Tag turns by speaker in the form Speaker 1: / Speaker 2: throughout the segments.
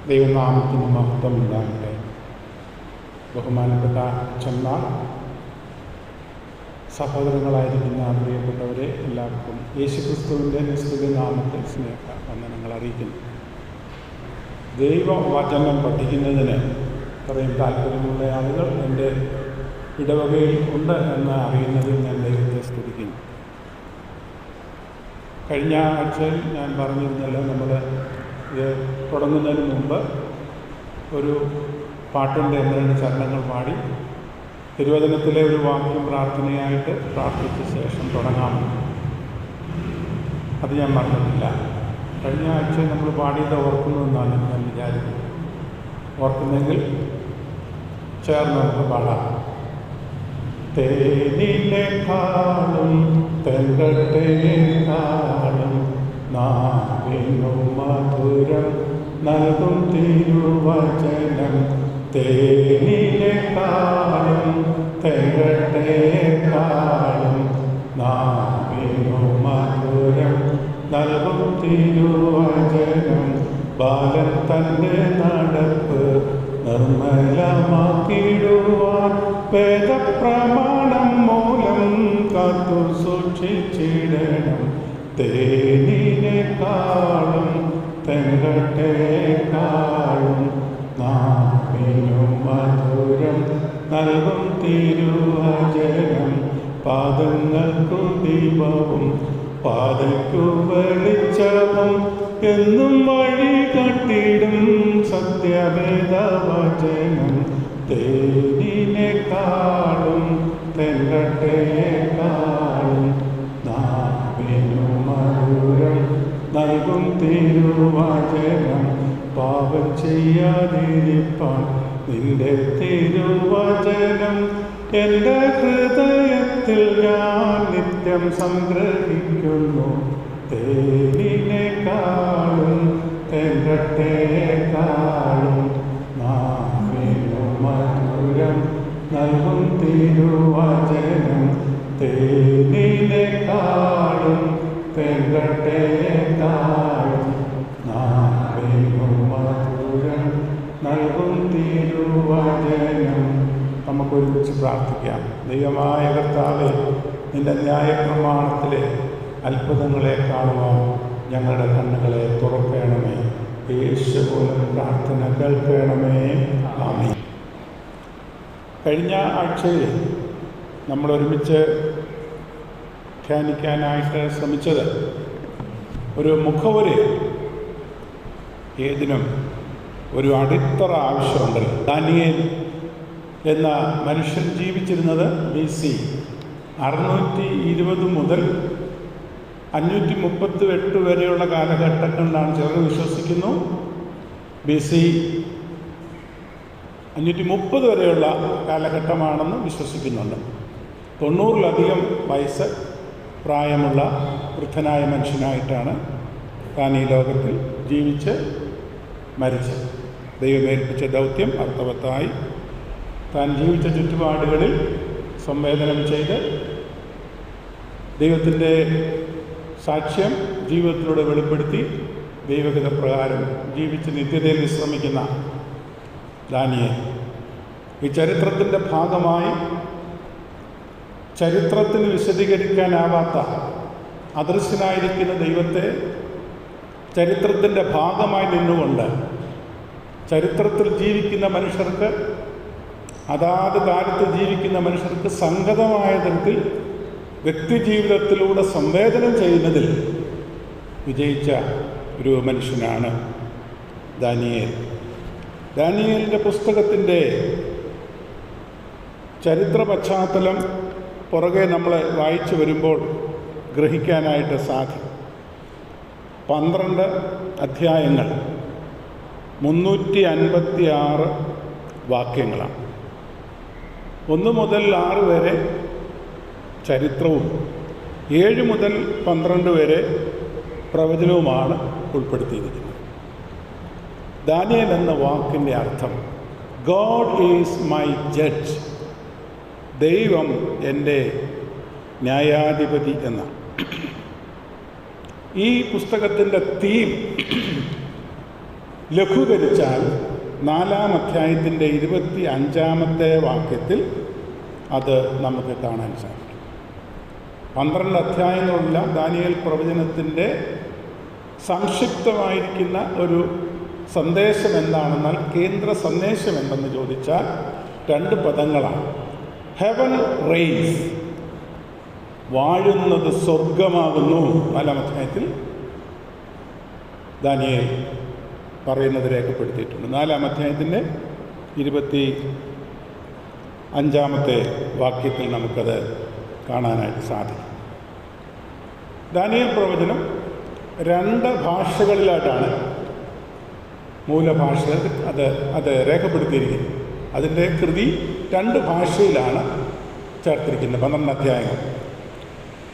Speaker 1: ദൈവനാമത്തിന് മഹത്വം ഉണ്ടാകട്ടെ. ബഹുമാനപ്പെട്ട അച്ഛന്മാർ, സഹോദരങ്ങളായിരിക്കുന്ന പ്രിയപ്പെട്ടവരെ എല്ലാവർക്കും യേശുക്രിസ്തുവിൻ്റെ നിസ്തുല നാമത്തിൽ സ്നേഹ വന്ദനങ്ങൾ അറിയിക്കുന്നു. ദൈവവചനം പഠിക്കുന്നതിന് ഇത്രയും താല്പര്യമുള്ള ആളുകൾ എൻ്റെ ഇടവകയിൽ ഉണ്ട് എന്ന് അറിയുന്നതിൽ ഞാൻ ദൈവത്തെ സ്തുതിക്കുന്നു. കഴിഞ്ഞ ആഴ്ചയിൽ ഞാൻ പറഞ്ഞിരുന്നല്ലോ, നമ്മൾ ഇത് തുടങ്ങുന്നതിന് മുമ്പ് ഒരു പാട്ടിൻ്റെ 1-2 ചരണങ്ങൾ പാടി തിരുവചനത്തിലെ ഒരു വാക്യം പ്രാർത്ഥനയായിട്ട് പ്രാർത്ഥിച്ച ശേഷം തുടങ്ങാമെന്ന്. അത് ഞാൻ പറഞ്ഞിട്ടില്ല. കഴിഞ്ഞ ആഴ്ച നമ്മൾ പാടിയത് ഓർക്കുന്നുവെന്നാണ് ഞാൻ വിചാരിക്കുന്നത്. ഓർക്കുന്നെങ്കിൽ ചേർന്ന് നമുക്ക് പാടാം. തേനിനെക്കാളും തെങ്കട്ടേക്കാളും നാവിനു മധുരം നൽകും തിരുവചനം. തേനിനെക്കാളും തെങ്കട്ടേക്കാളും നാവിനു മധുരം നൽകും തിരുവചനം. ബാലൻ തൻ്റെ നടപ്പ് നിർമ്മലമാക്കിടുവാൻ വേദപ്രമാണം മൂലം കാത്തു സൂക്ഷിച്ചിടണം. തേനിനെക്കാളും തെങ്കട്ടേക്കാളും നാവിനു മധുരം നൽകും തിരുവചനം. പാദങ്ങൾക്കു ദീപവും പാതയ്ക്കു വെളിച്ചവും എന്നും വഴി കാട്ടിടും സത്യവേദവചനം. തേനിനെക്കാളും തെങ്കട്ടേക്കാളും നാവിനു മധുരം നൽകും തിരുവചനം. പാപം ചെയ്യാതിരിപ്പാൻ നിന്റെ തിരുവചനം എൻ്റെ ഹൃദയത്തിൽ ഞാൻ നിത്യം സംഗ്രഹിക്കുന്നു. തേനിനെക്കാളും തെങ്കട്ടേക്കാളും നാവിനു മധുരം നൽകും തിരുവചനം. തേനിനെക്കാളും തെങ്കട്ടേക്കാളും നാവിനു മധുരം നൽകും തിരുവചനം. നമുക്ക് ഒരുമിച്ച് പ്രാർത്ഥിക്കാം. ദൈവമായ കർത്താവേ, നിന്റെ ന്യായപ്രമാണത്തിലെ അത്ഭുതങ്ങളെ കാണുവാൻ ഞങ്ങളുടെ കണ്ണുകളെ തുറക്കണമേ. യേശു പോലും പ്രാർത്ഥന കേൾക്കണമേ. ആമേൻ. കഴിഞ്ഞ ആഴ്ചയിൽ നമ്മൾ ഒരുമിച്ച് ധ്യാനിക്കാനായിട്ട് ശ്രമിച്ചത് ഒരു മുഖവുര. ഏതിനും ഒരു അടിത്തറ ആവശ്യമുണ്ടല്ലോ. ദാനിയേൽ എന്ന മനുഷ്യൻ ജീവിച്ചിരുന്നത് BC 620 മുതൽ 538 വരെയുള്ള കാലഘട്ടങ്ങളിലാണ്. ചിലർ വിശ്വസിക്കുന്നു BC 530 വരെയുള്ള കാലഘട്ടമാണെന്ന് വിശ്വസിക്കുന്നുണ്ട്. 90-ലധികം വയസ്സ് പ്രായമുള്ള വൃദ്ധനായ മനുഷ്യനായിട്ടാണ് താൻ ഈ ലോകത്തിൽ ജീവിച്ച് മരിച്ചത്. ദൈവമേൽപ്പിച്ച ദൗത്യം അർത്ഥവത്തായി താൻ ജീവിച്ച ചുറ്റുപാടുകളിൽ സംവേദനം ചെയ്ത് ദൈവത്തിൻ്റെ സാക്ഷ്യം ജീവിതത്തിലൂടെ വെളിപ്പെടുത്തി ദൈവഹിതപ്രകാരം ജീവിച്ച് നിത്യതയിൽ വിശ്രമിക്കുന്ന ദാനിയേൽ ഈ ചരിത്രത്തിൻ്റെ ഭാഗമായി ചരിത്രത്തിന് വിശദീകരിക്കാനാവാത്ത അദൃശ്യനായിരിക്കുന്ന ദൈവത്തെ ചരിത്രത്തിൻ്റെ ഭാഗമായി നിന്നുകൊണ്ട് ചരിത്രത്തിൽ ജീവിക്കുന്ന മനുഷ്യർക്ക്, അതാത് കാലത്ത് ജീവിക്കുന്ന മനുഷ്യർക്ക് സംഗതമായ തരത്തിൽ വ്യക്തിജീവിതത്തിലൂടെ സംവേദനം ചെയ്യുന്നതിൽ വിജയിച്ച ഒരു മനുഷ്യനാണ് ദാനിയേൽ. ദാനിയേലിൻ്റെ പുസ്തകത്തിൻ്റെ ചരിത്ര പശ്ചാത്തലം പുറകെ നമ്മൾ വായിച്ചു വരുമ്പോൾ ഗ്രഹിക്കാനായിട്ട് സാധിക്കും. 12 അധ്യായങ്ങൾ, 356 വാക്യങ്ങളാണ്. 1 മുതൽ 6 വരെ ചരിത്രവും 7 മുതൽ 12 വരെ പ്രവചനവുമാണ് ഉൾപ്പെടുത്തിയിരിക്കുന്നത്. ദാനിയേൽ എന്ന വാക്കിൻ്റെ അർത്ഥം ഗോഡ് ഈസ് മൈ ജഡ്ജ്, ദൈവം എൻ്റെ ന്യായാധിപതി എന്നാണ്. ഈ പുസ്തകത്തിൻ്റെ തീം ലഘൂകരിച്ചാൽ 4-ാം അധ്യായത്തിൻ്റെ 25-ാമത്തെ വാക്യത്തിൽ അത് നമുക്ക് കാണാൻ സാധിക്കും. 12 അധ്യായങ്ങളുള്ള ദാനിയേൽ പ്രവചനത്തിൻ്റെ സംക്ഷിപ്തമായിരിക്കുന്ന ഒരു സന്ദേശം എന്താണെന്നാൽ കേന്ദ്ര സന്ദേശം എന്തെന്ന് ചോദിച്ചാൽ 2 പദങ്ങളാണ്. Heaven Reigns, വാഴുന്നത് സ്വർഗമാകുന്നു. 4-ാം അധ്യായത്തിൽ ദാനിയേൽ പറയുന്നത് രേഖപ്പെടുത്തിയിട്ടുണ്ട്. 4-ാം അധ്യായത്തിൻ്റെ 25-ാമത്തെ വാക്യത്തിൽ നമുക്കത് കാണാനായിട്ട് സാധിക്കും. ദാനിയേൽ പ്രവചനം 2 ഭാഷകളിലായിട്ടാണ് മൂലഭാഷ അത് രേഖപ്പെടുത്തിയിരിക്കുന്നത്. അതിൻ്റെ കൃതി 2 ഭാഷയിലാണ് ചേർത്തിരിക്കുന്നത്. 12 അധ്യായങ്ങൾ.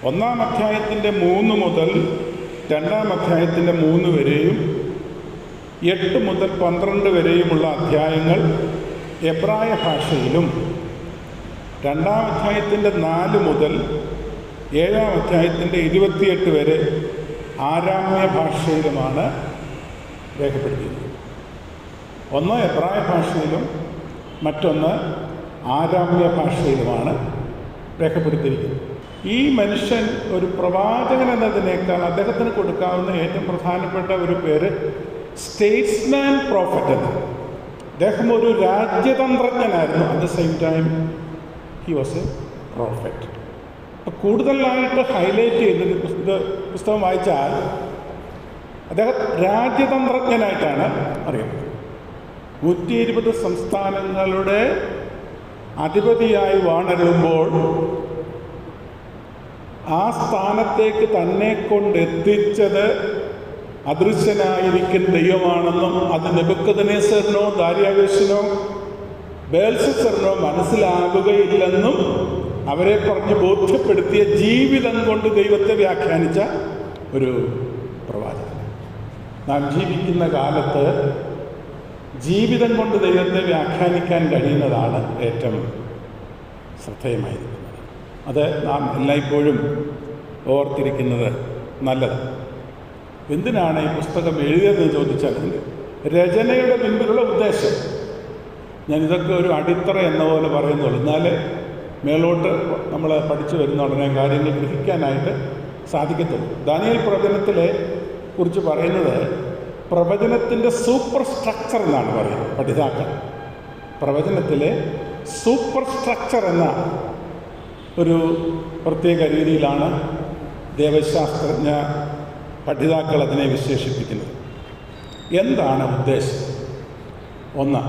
Speaker 1: 1-ാം അധ്യായത്തിൻ്റെ 3 മുതൽ 2-ാം അധ്യായത്തിൻ്റെ 3 വരെയും 8 മുതൽ 12 വരെയുമുള്ള അധ്യായങ്ങൾ എബ്രായ ഭാഷയിലും 2-ാം അധ്യായത്തിൻ്റെ 4 മുതൽ 7-ാം അധ്യായത്തിൻ്റെ 28 വരെ ആരാമ്യ ഭാഷയിലുമാണ് രേഖപ്പെടുത്തിയിരിക്കുന്നത്. ഒന്ന് എബ്രായ ഭാഷയിലും മറ്റൊന്ന് ആരാമ്യ ഭാഷയിലുമാണ് രേഖപ്പെടുത്തിയിരിക്കുന്നത്. ഈ മനുഷ്യൻ ഒരു പ്രവാചകൻ എന്നതിനേക്കാൾ അദ്ദേഹത്തിന് കൊടുക്കാവുന്ന ഏറ്റവും പ്രധാനപ്പെട്ട ഒരു പേര് സ്റ്റേറ്റ്സ്മാൻ പ്രോഫറ്റ് എന്നാണ്. അദ്ദേഹം ഒരു രാജ്യതന്ത്രജ്ഞനായിരുന്നു. At the same time he was a prophet. കൂടുതലായിട്ട് ഹൈലൈറ്റ് ചെയ്തത് പുസ്തകം വായിച്ചാൽ അദ്ദേഹം രാജ്യതന്ത്രജ്ഞനായിട്ടാണ് അറിയപ്പെടുന്നത്. 120 സംസ്ഥാനങ്ങളുടെ അധിപതിയായി വാണരുളുമ്പോൾ ആ സ്ഥാനത്തേക്ക് തന്നെ കൊണ്ടെത്തിച്ചത് അദൃശ്യനായിരിക്കുന്ന ദൈവമാണെന്നും അത് നെബൂഖദ്നേസറിനോ ദാരിയാവേശിനോ ബേൽശസ്സറിനോ മനസ്സിലാകുകയില്ലെന്നും അവരെ പറഞ്ഞ് ബോധ്യപ്പെടുത്തിയ ജീവിതം കൊണ്ട് ദൈവത്തെ വ്യാഖ്യാനിച്ച ഒരു പ്രവാചകൻ. നാം ജീവിക്കുന്ന കാലത്ത് ജീവിതം കൊണ്ട് ദൈവത്തെ വ്യാഖ്യാനിക്കാൻ കഴിയുന്നതാണ് ഏറ്റവും ശ്രദ്ധേയമായിരിക്കുന്നത്. അത് നാം എല്ലായ്പ്പോഴും ഓർത്തിരിക്കുന്നത് നല്ലത്. എന്തിനാണ് ഈ പുസ്തകം എഴുതിയതെന്ന് ചോദിച്ചാൽ രചനയുടെ പിൻപിലുള്ള ഉദ്ദേശം. ഞാനിതൊക്കെ ഒരു അടിത്തറ എന്ന പോലെ പറയുന്നുള്ളൂ. എന്നാലേ മേലോട്ട് നമ്മൾ പഠിച്ചു വരുന്ന ഉടനെ കാര്യങ്ങൾ ഗ്രഹിക്കാനായിട്ട് സാധിക്കത്തുള്ളൂ. ദാനിയേൽ പ്രവചനത്തിലെ കുറിച്ച് പറയുന്നത് പ്രവചനത്തിൻ്റെ സൂപ്പർ സ്ട്രക്ചർ എന്നാണ് പറയുന്നത് പഠിതാക്കൾ. പ്രവചനത്തിലെ സൂപ്പർ സ്ട്രക്ചർ എന്ന ഒരു പ്രത്യേക രീതിയിലാണ് ദേവശാസ്ത്രജ്ഞ പഠിതാക്കൾ അതിനെ വിശേഷിപ്പിക്കുന്നത്. എന്താണ് ഉദ്ദേശം? ഒന്ന്,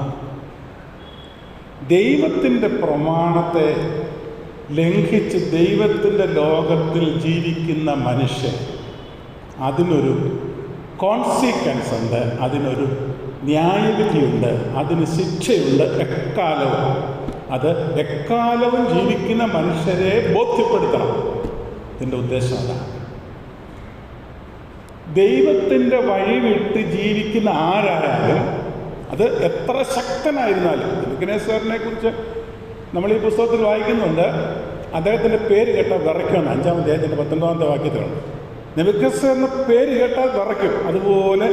Speaker 1: ദൈവത്തിൻ്റെ പ്രമാണത്തെ ലംഘിച്ച് ദൈവത്തിൻ്റെ ലോകത്തിൽ ജീവിക്കുന്ന മനുഷ്യൻ, അതിനൊരു കോൺസിക്വൻസ് ഉണ്ട്, അതിനൊരു ന്യായവിധിയുണ്ട്, അതിന് ശിക്ഷയുണ്ട്. എക്കാലവും ജീവിക്കുന്ന മനുഷ്യരെ ബോധ്യപ്പെടുത്തണം. ഇതിൻ്റെ ഉദ്ദേശം അതാണ്. ദൈവത്തിൻ്റെ വഴി വിട്ട് ജീവിക്കുന്ന ആരായാലും അത് എത്ര ശക്തനായിരുന്നാലും, നെബൂഖദ്നേസറിനെ കുറിച്ച് നമ്മൾ ഈ പുസ്തകത്തിൽ വായിക്കുന്നുണ്ട്. അദ്ദേഹത്തിൻ്റെ പേര് കേട്ടാൽ വിറയ്ക്കുമെന്ന് 5-ാം അധ്യായത്തിൻ്റെ 19-ാമത്തെ വാക്യത്തിലുണ്ട്. നെബൂഖദ്നേസർ എന്ന പേര് കേട്ടാൽ വിറയ്ക്കും. അതുപോലെ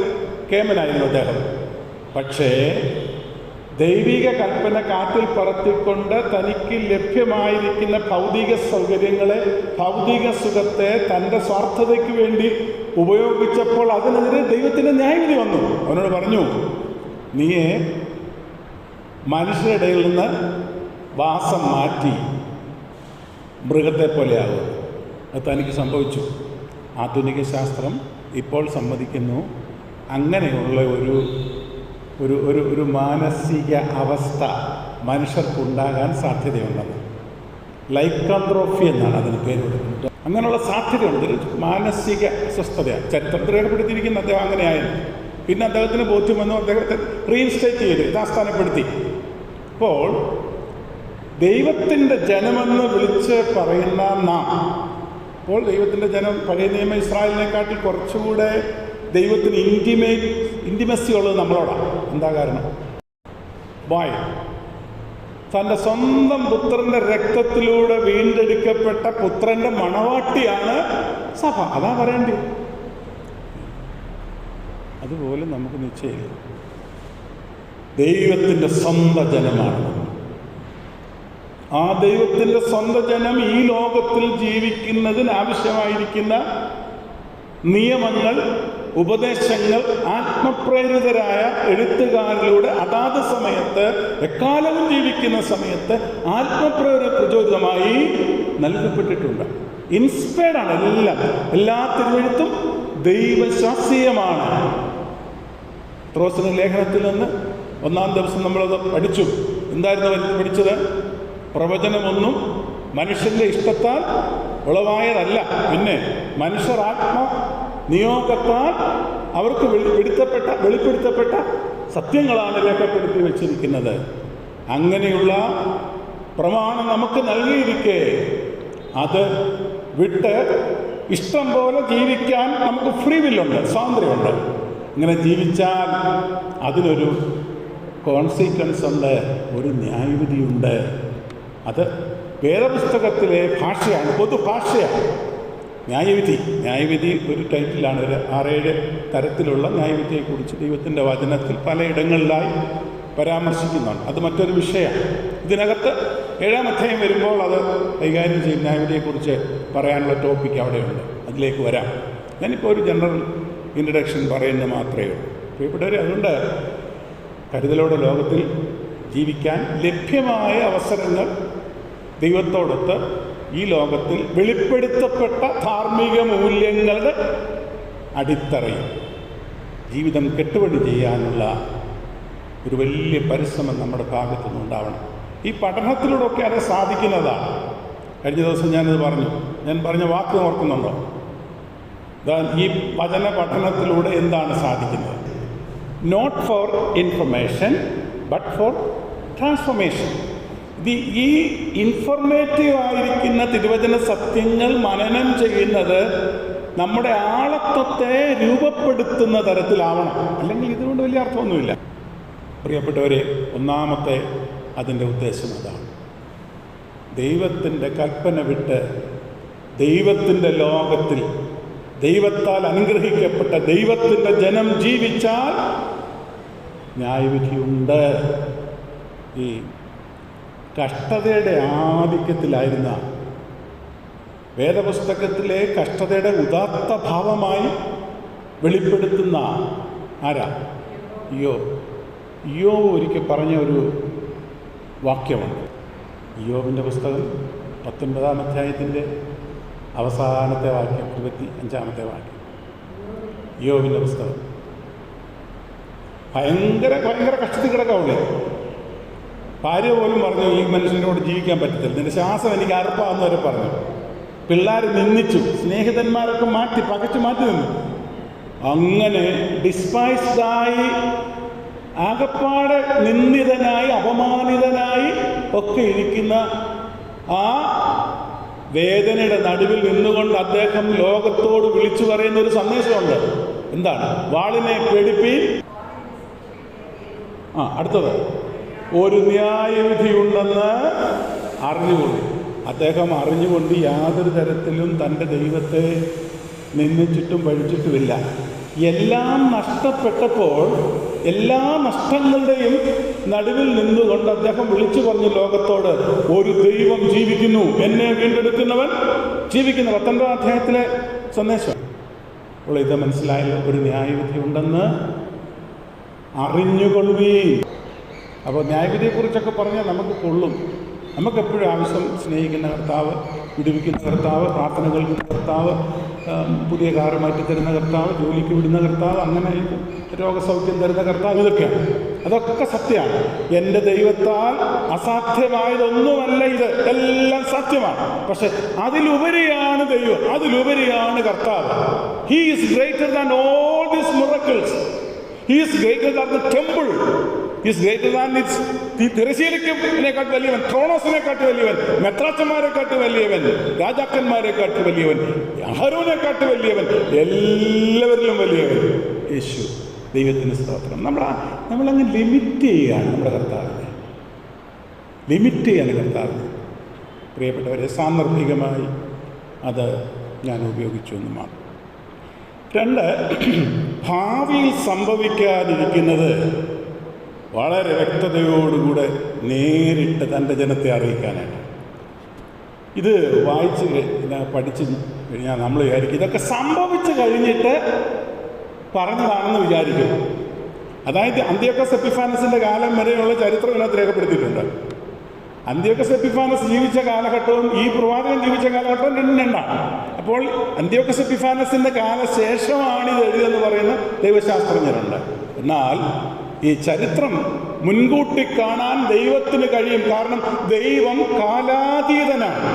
Speaker 1: കേമനായിരുന്നു അദ്ദേഹം. പക്ഷേ ദൈവിക കൽപ്പന കാറ്റിൽ പറത്തിക്കൊണ്ട് തനിക്ക് ലഭ്യമായിരിക്കുന്ന ഭൗതിക സൗകര്യങ്ങളെ, ഭൗതിക സുഖത്തെ തൻ്റെ സ്വാർത്ഥതയ്ക്ക് വേണ്ടി ഉപയോഗിച്ചപ്പോൾ അതിനെതിരെ ദൈവത്തിൻ്റെ ന്യായവിധി വന്നു. അവനോട് പറഞ്ഞു, നീയെ മനുഷ്യരുടെ ഇടയിൽ നിന്ന് വാസം മാറ്റി മൃഗത്തെ പോലെയാകും. അത് തനിക്ക് സംഭവിച്ചു. ആധുനിക ശാസ്ത്രം ഇപ്പോൾ സമ്മതിക്കുന്നു അങ്ങനെയുള്ള ഒരു മാനസിക അവസ്ഥ മനുഷ്യർക്കുണ്ടാകാൻ സാധ്യതയുണ്ടെന്ന്. ലൈക്കാന്ത്രോഫി എന്നാണ് അതിന് പേര് കൊടുക്കുന്നത്. അങ്ങനെയുള്ള സാധ്യതയുണ്ട്. ഒരു മാനസിക അസ്വസ്ഥതയാണ്. ചരിത്രത്തിൽ രേഖപ്പെടുത്തിയിരിക്കുന്ന അദ്ദേഹം അങ്ങനെയായിരുന്നു. പിന്നെ അദ്ദേഹത്തിന് ബോധ്യം വന്നു, അദ്ദേഹത്തെ റീഇൻസ്റ്റേറ്റ് ചെയ്ത് യഥാസ്ഥാനപ്പെടുത്തി. അപ്പോൾ ദൈവത്തിൻ്റെ ജനമെന്ന് വിളിച്ച് പറയുന്ന നാം, അപ്പോൾ ദൈവത്തിൻ്റെ ജനം പഴയ നിയമ ഇസ്രായേലിനെക്കാട്ടിൽ കുറച്ചുകൂടെ ദൈവത്തിന് ഇൻറ്റിമസി ഉള്ളത് നമ്മളോടാണ്. എന്താ കാരണം? തൻ്റെ സ്വന്തം പുത്രൻ്റെ രക്തത്തിലൂടെ വീണ്ടെടുക്കപ്പെട്ട പുത്രൻ്റെ മണവാട്ടിയാണ് സഭ. അതാ പറയേണ്ടത്. അതുപോലെ നമുക്ക് നിശ്ചയില്ല. ദൈവത്തിൻ്റെ സ്വന്തം ജനമാണ്. ആ ദൈവത്തിൻ്റെ സ്വന്തം ജനം ഈ ലോകത്തിൽ ജീവിക്കുന്നതിന് ആവശ്യമായിരിക്കുന്ന നിയമങ്ങൾ, ഉപദേശങ്ങൾ ആത്മപ്രേരിതരായ എഴുത്തുകാരിലൂടെ അതാത് സമയത്ത്, എക്കാലവും ജീവിക്കുന്ന സമയത്ത് ആത്മപ്രചോദിതമായി നൽകപ്പെട്ടിട്ടുണ്ട്. ഇൻസ്പയർഡ് ആണ്. എല്ലാ തിരുവെഴുത്തും ദൈവശാസ്ത്രീയമാണ്. പത്രോസിന്റെ ലേഖനത്തിൽ നിന്ന് 1-ാം ദിവസം നമ്മളത് പഠിച്ചു. എന്തായിരുന്നു പഠിച്ചത്? പ്രവചനമൊന്നും മനുഷ്യന്റെ ഇഷ്ടത്താൽ ഉളവായതല്ല, പിന്നെ മനുഷ്യർ നിയോഗത്താൽ അവർക്ക് വെളിപ്പെടുത്തപ്പെട്ട സത്യങ്ങളാണ് രേഖപ്പെടുത്തി വച്ചിരിക്കുന്നത്. അങ്ങനെയുള്ള പ്രമാണം നമുക്ക് നൽകിയിരിക്കെ അത് വിട്ട് ഇഷ്ടം പോലെ ജീവിക്കാൻ നമുക്ക് ഫ്രീ വില്ലുണ്ട്, സ്വാതന്ത്ര്യമുണ്ട്. ഇങ്ങനെ ജീവിച്ചാൽ അതിനൊരു കോൺസിക്വൻസ് ഉണ്ട്, ഒരു ന്യായവിധിയുണ്ട്. അത് വേദപുസ്തകത്തിലെ ഭാഷയാണ്, പൊതുഭാഷയാണ്. ന്യായവിധി ഒരു ടൈറ്റിലാണ്. ഒരു 6-7 തരത്തിലുള്ള ന്യായവിധിയെക്കുറിച്ച് ദൈവത്തിൻ്റെ വചനത്തിൽ പലയിടങ്ങളിലായി പരാമർശിക്കുന്നുണ്ട്. അത് മറ്റൊരു വിഷയമാണ്. ഇതിനകത്ത് 7-ാം അധ്യായം വരുമ്പോൾ അത് കൈകാര്യം ചെയ്യും. ന്യായവിധിയെക്കുറിച്ച് പറയാനുള്ള ടോപ്പിക്ക് അവിടെയുണ്ട്, അതിലേക്ക് വരാം. ഞാനിപ്പോൾ ഒരു ജനറൽ ഇൻട്രഡക്ഷൻ പറയുന്നത് മാത്രമേ ഉള്ളൂ. പ്രിയപ്പെട്ടവരെ, അതുകൊണ്ട് കരുതലോടെ ലോകത്തിൽ ജീവിക്കാൻ ലഭ്യമായ അവസരങ്ങൾ ദൈവത്തോടൊത്ത് ഈ ലോകത്തിൽ വെളിപ്പെടുത്തപ്പെട്ട ധാർമ്മിക മൂല്യങ്ങളുടെ അടിത്തറയിൽ ജീവിതം കെട്ടുപണി ചെയ്യാനുള്ള ഒരു വലിയ പരിശ്രമം നമ്മുടെ ഭാഗത്തു നിന്നുണ്ടാവണം. ഈ പഠനത്തിലൂടെയൊക്കെ അത് സാധിക്കുന്നതാണ്. കഴിഞ്ഞ ദിവസം ഞാനത് പറഞ്ഞു. ഞാൻ പറഞ്ഞ വാക്ക് ഓർക്കുന്നുണ്ടോ? ഈ വചന പഠനത്തിലൂടെ എന്താണ് സാധിക്കുന്നത്? Not for information but for transformation. ഈ ഇൻഫർമേറ്റീവ് ആയിരിക്കുന്ന തിരുവചന സത്യങ്ങൾ മനനം ചെയ്യുന്നത് നമ്മുടെ ആളത്വത്തെ രൂപപ്പെടുത്തുന്ന തരത്തിലാവണം. അല്ലെങ്കിൽ ഇതുകൊണ്ട് വലിയ അർത്ഥമൊന്നുമില്ല. പ്രിയപ്പെട്ടവരെ, ഒന്നാമത്തെ അതിൻ്റെ ഉദ്ദേശം അതാണ്. ദൈവത്തിൻ്റെ കൽപ്പന വിട്ട് ദൈവത്തിൻ്റെ ലോകത്തിൽ ദൈവത്താൽ അനുഗ്രഹിക്കപ്പെട്ട ദൈവത്തിൻ്റെ ജനം ജീവിച്ചാൽ ന്യായവിധിയുണ്ട്. ഈ കഷ്ടതയുടെ ആധിക്യത്തിലായിരുന്ന വേദപുസ്തകത്തിലെ കഷ്ടതയുടെ ഉദാത്ത ഭാവമായി വെളിപ്പെടുത്തുന്ന ആരാ? ഇയ്യോബ് ഒരിക്കൽ പറഞ്ഞ ഒരു വാക്യമുണ്ട്. ഇയ്യോബിൻ്റെ പുസ്തകം 19-ാം അധ്യായത്തിൻ്റെ അവസാനത്തെ വാക്യം, 25-ാമത്തെ വാക്യം. ഇയ്യോബിൻ്റെ പുസ്തകം ഭയങ്കര കഷ്ടത്തിൽ കിടക്കാവുള്ളേ. ഭാര്യ പോലും പറഞ്ഞു, ഈ മനുഷ്യനോട് ജീവിക്കാൻ പറ്റത്തില്ല, നിന്റെ ശ്വാസം എനിക്ക് അർപ്പാന്ന് വരെ പറഞ്ഞു. പിള്ളേർ നിന്ദിച്ചു, സ്നേഹിതന്മാരൊക്കെ പകച്ചു മാറ്റി നിന്നു. അങ്ങനെ ഡിസ്പൈസ്ഡായി, ആകപ്പാടെ നിന്ദിതനായി, അപമാനിതനായി ഒക്കെ ഇരിക്കുന്ന ആ വേദനയുടെ നടുവിൽ നിന്നുകൊണ്ട് അദ്ദേഹം ലോകത്തോട് വിളിച്ചു പറയുന്ന ഒരു സന്ദേശമുണ്ട്. എന്താണ്? വാളിനെ പേടിപ്പീൻ. അടുത്തത്, ഒരു ന്യായവിധിയുണ്ടെന്ന് അറിഞ്ഞുകൊണ്ട്. അദ്ദേഹം അറിഞ്ഞുകൊണ്ട് യാതൊരു തരത്തിലും തൻ്റെ ദൈവത്തെ നിന്ദിച്ചിട്ടും പഴിച്ചിട്ടുമില്ല. എല്ലാം നഷ്ടപ്പെട്ടപ്പോൾ എല്ലാ നഷ്ടങ്ങളുടെയും നടുവിൽ നിന്നുകൊണ്ട് അദ്ദേഹം വിളിച്ചു പറഞ്ഞു ലോകത്തോട്, ഒരു ദൈവം ജീവിക്കുന്നു, എന്നെ വീണ്ടെടുക്കുന്നവൻ ജീവിക്കുന്നു. 19-ാം അധ്യായത്തിലെ സന്ദേശം. അപ്പോൾ ഇത് മനസ്സിലായല്ലോ, ഒരു ന്യായവിധി ഉണ്ടെന്ന് അറിഞ്ഞുകൊള്ളുകയും. അപ്പോൾ ന്യായവിധിയെക്കുറിച്ചൊക്കെ പറഞ്ഞാൽ നമുക്ക് കൊള്ളും. നമുക്കെപ്പോഴും ആവശ്യം സ്നേഹിക്കുന്ന കർത്താവ്, വിടുവിക്കുന്ന കർത്താവ്, പ്രാർത്ഥന കേൾക്കുന്ന കർത്താവ്, പുതിയ കാറ് മാറ്റി തരുന്ന കർത്താവ്, ജോലിക്ക് വിടുന്ന കർത്താവ്, അങ്ങനെ രോഗസൗഖ്യം തരുന്ന കർത്താവ്, ഇതൊക്കെയാണ്. അതൊക്കെ സത്യമാണ്. എൻ്റെ ദൈവത്താൽ അസാധ്യമായതൊന്നുമല്ല ഇത്, എല്ലാം സാധ്യമാണ്. പക്ഷെ അതിലുപരിയാണ് ദൈവം, അതിലുപരിയാണ് കർത്താവ്. He is greater than all these miracles. He is greater than the temple. He is greater than തിരശ്ശീലയ്ക്കെക്കാട്ട് വലിയവൻ, ക്രോണോസിനെക്കാട്ട് വലിയവൻ, മെത്രാച്ചന്മാരെക്കാട്ട് വലിയവൻ, രാജാക്കന്മാരെക്കാട്ട് വലിയവൻ, അഹരോനെക്കാട്ട് വലിയവൻ, എല്ലാവരിലും വലിയവൻ യേശു. ദൈവത്തിന് സ്തോത്രം. നമ്മളങ്ങ് ലിമിറ്റ് ചെയ്യുകയാണ് നമ്മുടെ കർത്താവിനെ, ലിമിറ്റ് ചെയ്യാണ് കർത്താവിനെ. പ്രിയപ്പെട്ടവരെ, സാന്ദർഭികമായി അത് ഞാൻ ഉപയോഗിച്ചു എന്ന് മാത്രം. 2, ഭാവിയിൽ സംഭവിക്കാതിരിക്കുന്നത് വളരെ വ്യക്തതയോടുകൂടെ നേരിട്ട് തൻ്റെ ജനത്തെ അറിയിക്കാനായിട്ട്. ഇത് വായിച്ച് പഠിച്ച് കഴിഞ്ഞാൽ നമ്മൾ വിചാരിക്കും ഇതൊക്കെ സംഭവിച്ചു കഴിഞ്ഞിട്ട് പറഞ്ഞതാണെന്ന് വിചാരിക്കും. അതായത് അന്ത്യോക്കസ് എപ്പിഫാനസിൻ്റെ കാലം വരെയുള്ള ചരിത്രം ഇതിനകത്ത് രേഖപ്പെടുത്തിയിട്ടുണ്ട്. അന്ത്യോക്കസ് എപ്പിഫാനസ് ജീവിച്ച കാലഘട്ടവും ഈ പ്രവാചകൻ ജീവിച്ച കാലഘട്ടവും രണ്ടാണ്. അപ്പോൾ അന്ത്യോക്കസ് എപ്പിഫാനസിൻ്റെ കാലശേഷമാണ് ഇത് എഴുതിയെന്ന് പറയുന്ന ദൈവശാസ്ത്രജ്ഞരുണ്ട്. എന്നാൽ ഈ ചരിത്രം മുൻകൂട്ടി കാണാൻ ദൈവത്തിന് കഴിയും. കാരണം ദൈവം കാലാതീതനാണ്,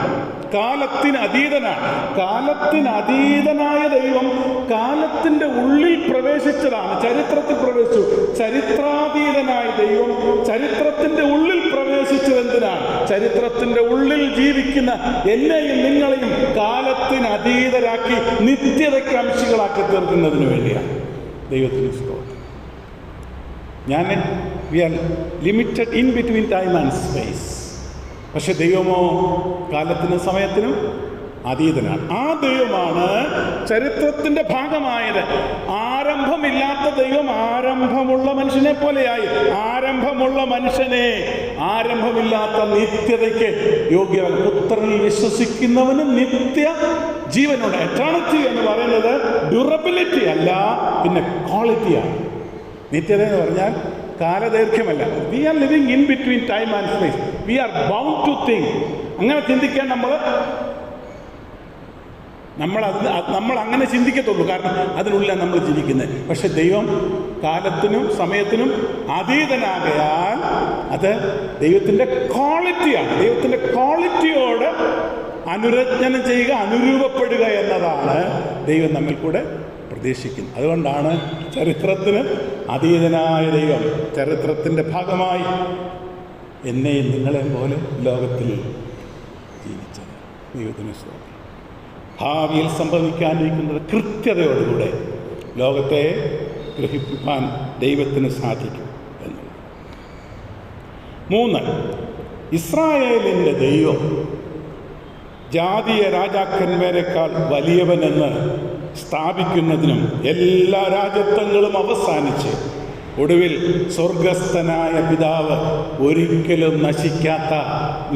Speaker 1: കാലത്തിന് അതീതനാണ്. കാലത്തിന് അതീതനായ ദൈവം കാലത്തിൻ്റെ ഉള്ളിൽ പ്രവേശിച്ചതാണ്, ചരിത്രത്തിൽ പ്രവേശിച്ചു. ചരിത്രാതീതനായ ദൈവം ചരിത്രത്തിൻ്റെ ഉള്ളിൽ പ്രവേശിച്ചത് എന്തിനാണ്? ചരിത്രത്തിൻ്റെ ഉള്ളിൽ ജീവിക്കുന്ന എന്നെയും നിങ്ങളെയും കാലത്തിന് അതീതരാക്കി നിത്യതയ്ക്ക് അംശികളാക്കി തീർക്കുന്നതിന് വേണ്ടിയാണ്. ദൈവത്തിന് സ്തോത്രം. We are limited in between time and space. പക്ഷെ ദൈവമോ കാലത്തിനും സമയത്തിനും അതീതനാണ്. ആ ദൈവമാണ് ചരിത്രത്തിൻ്റെ ഭാഗമായത്. ആരംഭമില്ലാത്ത ദൈവം ആരംഭമുള്ള മനുഷ്യനെ പോലെയായി. ആരംഭമുള്ള മനുഷ്യനെ ആരംഭമില്ലാത്ത നിത്യതയ്ക്ക് യോഗ്യമാണ്. പുത്രനിൽ വിശ്വസിക്കുന്നവന് നിത്യ ജീവനുണ്ട്. എറ്റേണിറ്റി എന്ന് പറയുന്നത് ഡ്യൂറബിലിറ്റി അല്ല, പിന്നെ ക്വാളിറ്റിയാണ്. നിത്യത എന്ന് പറഞ്ഞാൽ കാലദൈർഘ്യമല്ല. We are living in between time and space. We are bound to think. അങ്ങനെ ചിന്തിക്കാൻ നമ്മൾ അങ്ങനെ ചിന്തിക്കത്തുള്ളൂ. കാരണം അതിനുള്ളിൽ നമ്മൾ ജീവിക്കുന്നത്. പക്ഷെ ദൈവം കാലത്തിനും സമയത്തിനും അതീതനാകയാൽ അത് ദൈവത്തിൻ്റെ ക്വാളിറ്റിയാണ്. ദൈവത്തിൻ്റെ ക്വാളിറ്റിയോട് അനുരഞ്ജനം ചെയ്യുക, അനുരൂപപ്പെടുക എന്നതാണ് ദൈവം നമ്മിൽ കൂടെ പ്രതീക്ഷിക്കുന്നത്. അതുകൊണ്ടാണ് ചരിത്രത്തിന് അതീതനായ ദൈവം ചരിത്രത്തിൻ്റെ ഭാഗമായി എന്നെയും നിങ്ങളെയും പോലെ ലോകത്തിൽ ജീവിച്ചത്. ദൈവത്തിന് സ്തോത്രം. ഭാവിയിൽ സംഭവിക്കാനിരിക്കുന്നത് കൃത്യതയോടുകൂടെ ലോകത്തെ ഗ്രഹിപ്പിക്കാൻ ദൈവത്തിന് സാധിക്കും എന്നുള്ളത്. 3, ഇസ്രായേലിൻ്റെ ദൈവം ജാതീയ രാജാക്കന്മാരെക്കാൾ വലിയവനെന്ന് സ്ഥാപിക്കുന്നതിനും എല്ലാ രാജത്വങ്ങളും അവസാനിച്ച് ഒടുവിൽ സ്വർഗസ്ഥനായ പിതാവ് ഒരിക്കലും നശിക്കാത്ത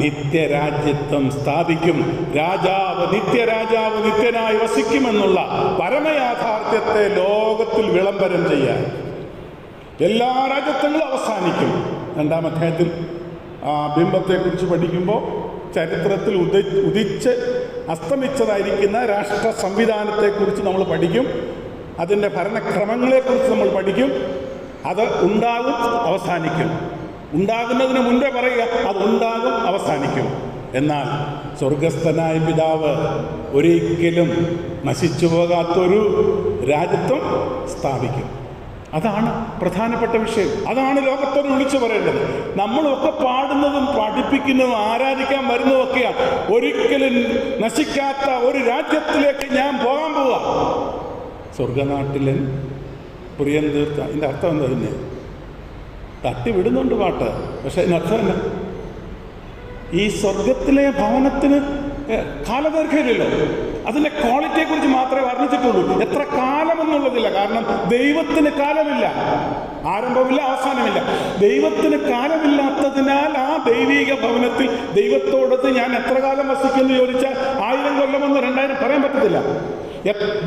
Speaker 1: നിത്യരാജ്യത്വം സ്ഥാപിക്കും. രാജാവ് നിത്യനായി വസിക്കുമെന്നുള്ള പരമയാഥാർത്ഥ്യത്തെ ലോകത്തിൽ വിളംബരം ചെയ്യാൻ എല്ലാ രാജ്യത്വങ്ങളും അവസാനിക്കും. 2-ാം അധ്യായത്തിൽ ബിംബത്തെക്കുറിച്ച് പഠിക്കുമ്പോൾ ചരിത്രത്തിൽ ഉദിച്ച് അസ്തമിച്ചതായിരിക്കുന്ന രാഷ്ട്ര സംവിധാനത്തെക്കുറിച്ച് നമ്മൾ പഠിക്കും. അതിൻ്റെ ഭരണക്രമങ്ങളെക്കുറിച്ച് നമ്മൾ പഠിക്കും. അത് ഉണ്ടാകും, അവസാനിക്കും. ഉണ്ടാകുന്നതിന് മുൻപേ പറയുക അത് ഉണ്ടാകും, അവസാനിക്കും. എന്നാൽ സ്വർഗസ്ഥനായ പിതാവ് ഒരിക്കലും നശിച്ചു പോകാത്തൊരു രാജ്യത്വം സ്ഥാപിക്കും. അതാണ് പ്രധാനപ്പെട്ട വിഷയം. അതാണ് ലോകത്തോട് വിളിച്ചു പറയേണ്ടത്. നമ്മളൊക്കെ പാടുന്നതും പഠിപ്പിക്കുന്നതും ആരാധിക്കാൻ വരുന്നതൊക്കെയാണ് ഒരിക്കലും നശിക്കാത്ത ഒരു രാജ്യത്തിലേക്ക് ഞാൻ പോകാൻ പോവുക. സ്വർഗനാട്ടിലെ പ്രിയം തീർത്ത ഇതിൻ്റെ അർത്ഥം എന്താ? തന്നെ തട്ടി വിടുന്നുണ്ട് പാട്ട്, പക്ഷെ അതിനർത്ഥം തന്നെ ഈ സ്വർഗത്തിലെ ഭവനത്തിന് കാലദൈർഘ്യമില്ലല്ലോ. അതിൻ്റെ ക്വാളിറ്റിയെക്കുറിച്ച് മാത്രമേ വർണ്ണിച്ചിട്ടുള്ളൂ. എത്ര കാലമെന്നുള്ളതില്ല. കാരണം ദൈവത്തിന് കാലമില്ല, ആരംഭമില്ല, അവസാനമില്ല. ദൈവത്തിന് കാലമില്ലാത്തതിനാൽ ആ ദൈവിക ഭവനത്തിൽ ദൈവത്തോടത്ത് ഞാൻ എത്ര കാലം വസിക്കുമെന്ന് ചോദിച്ചാൽ 1000 കൊല്ലമെന്നോ 2000 പറയാൻ പറ്റത്തില്ല.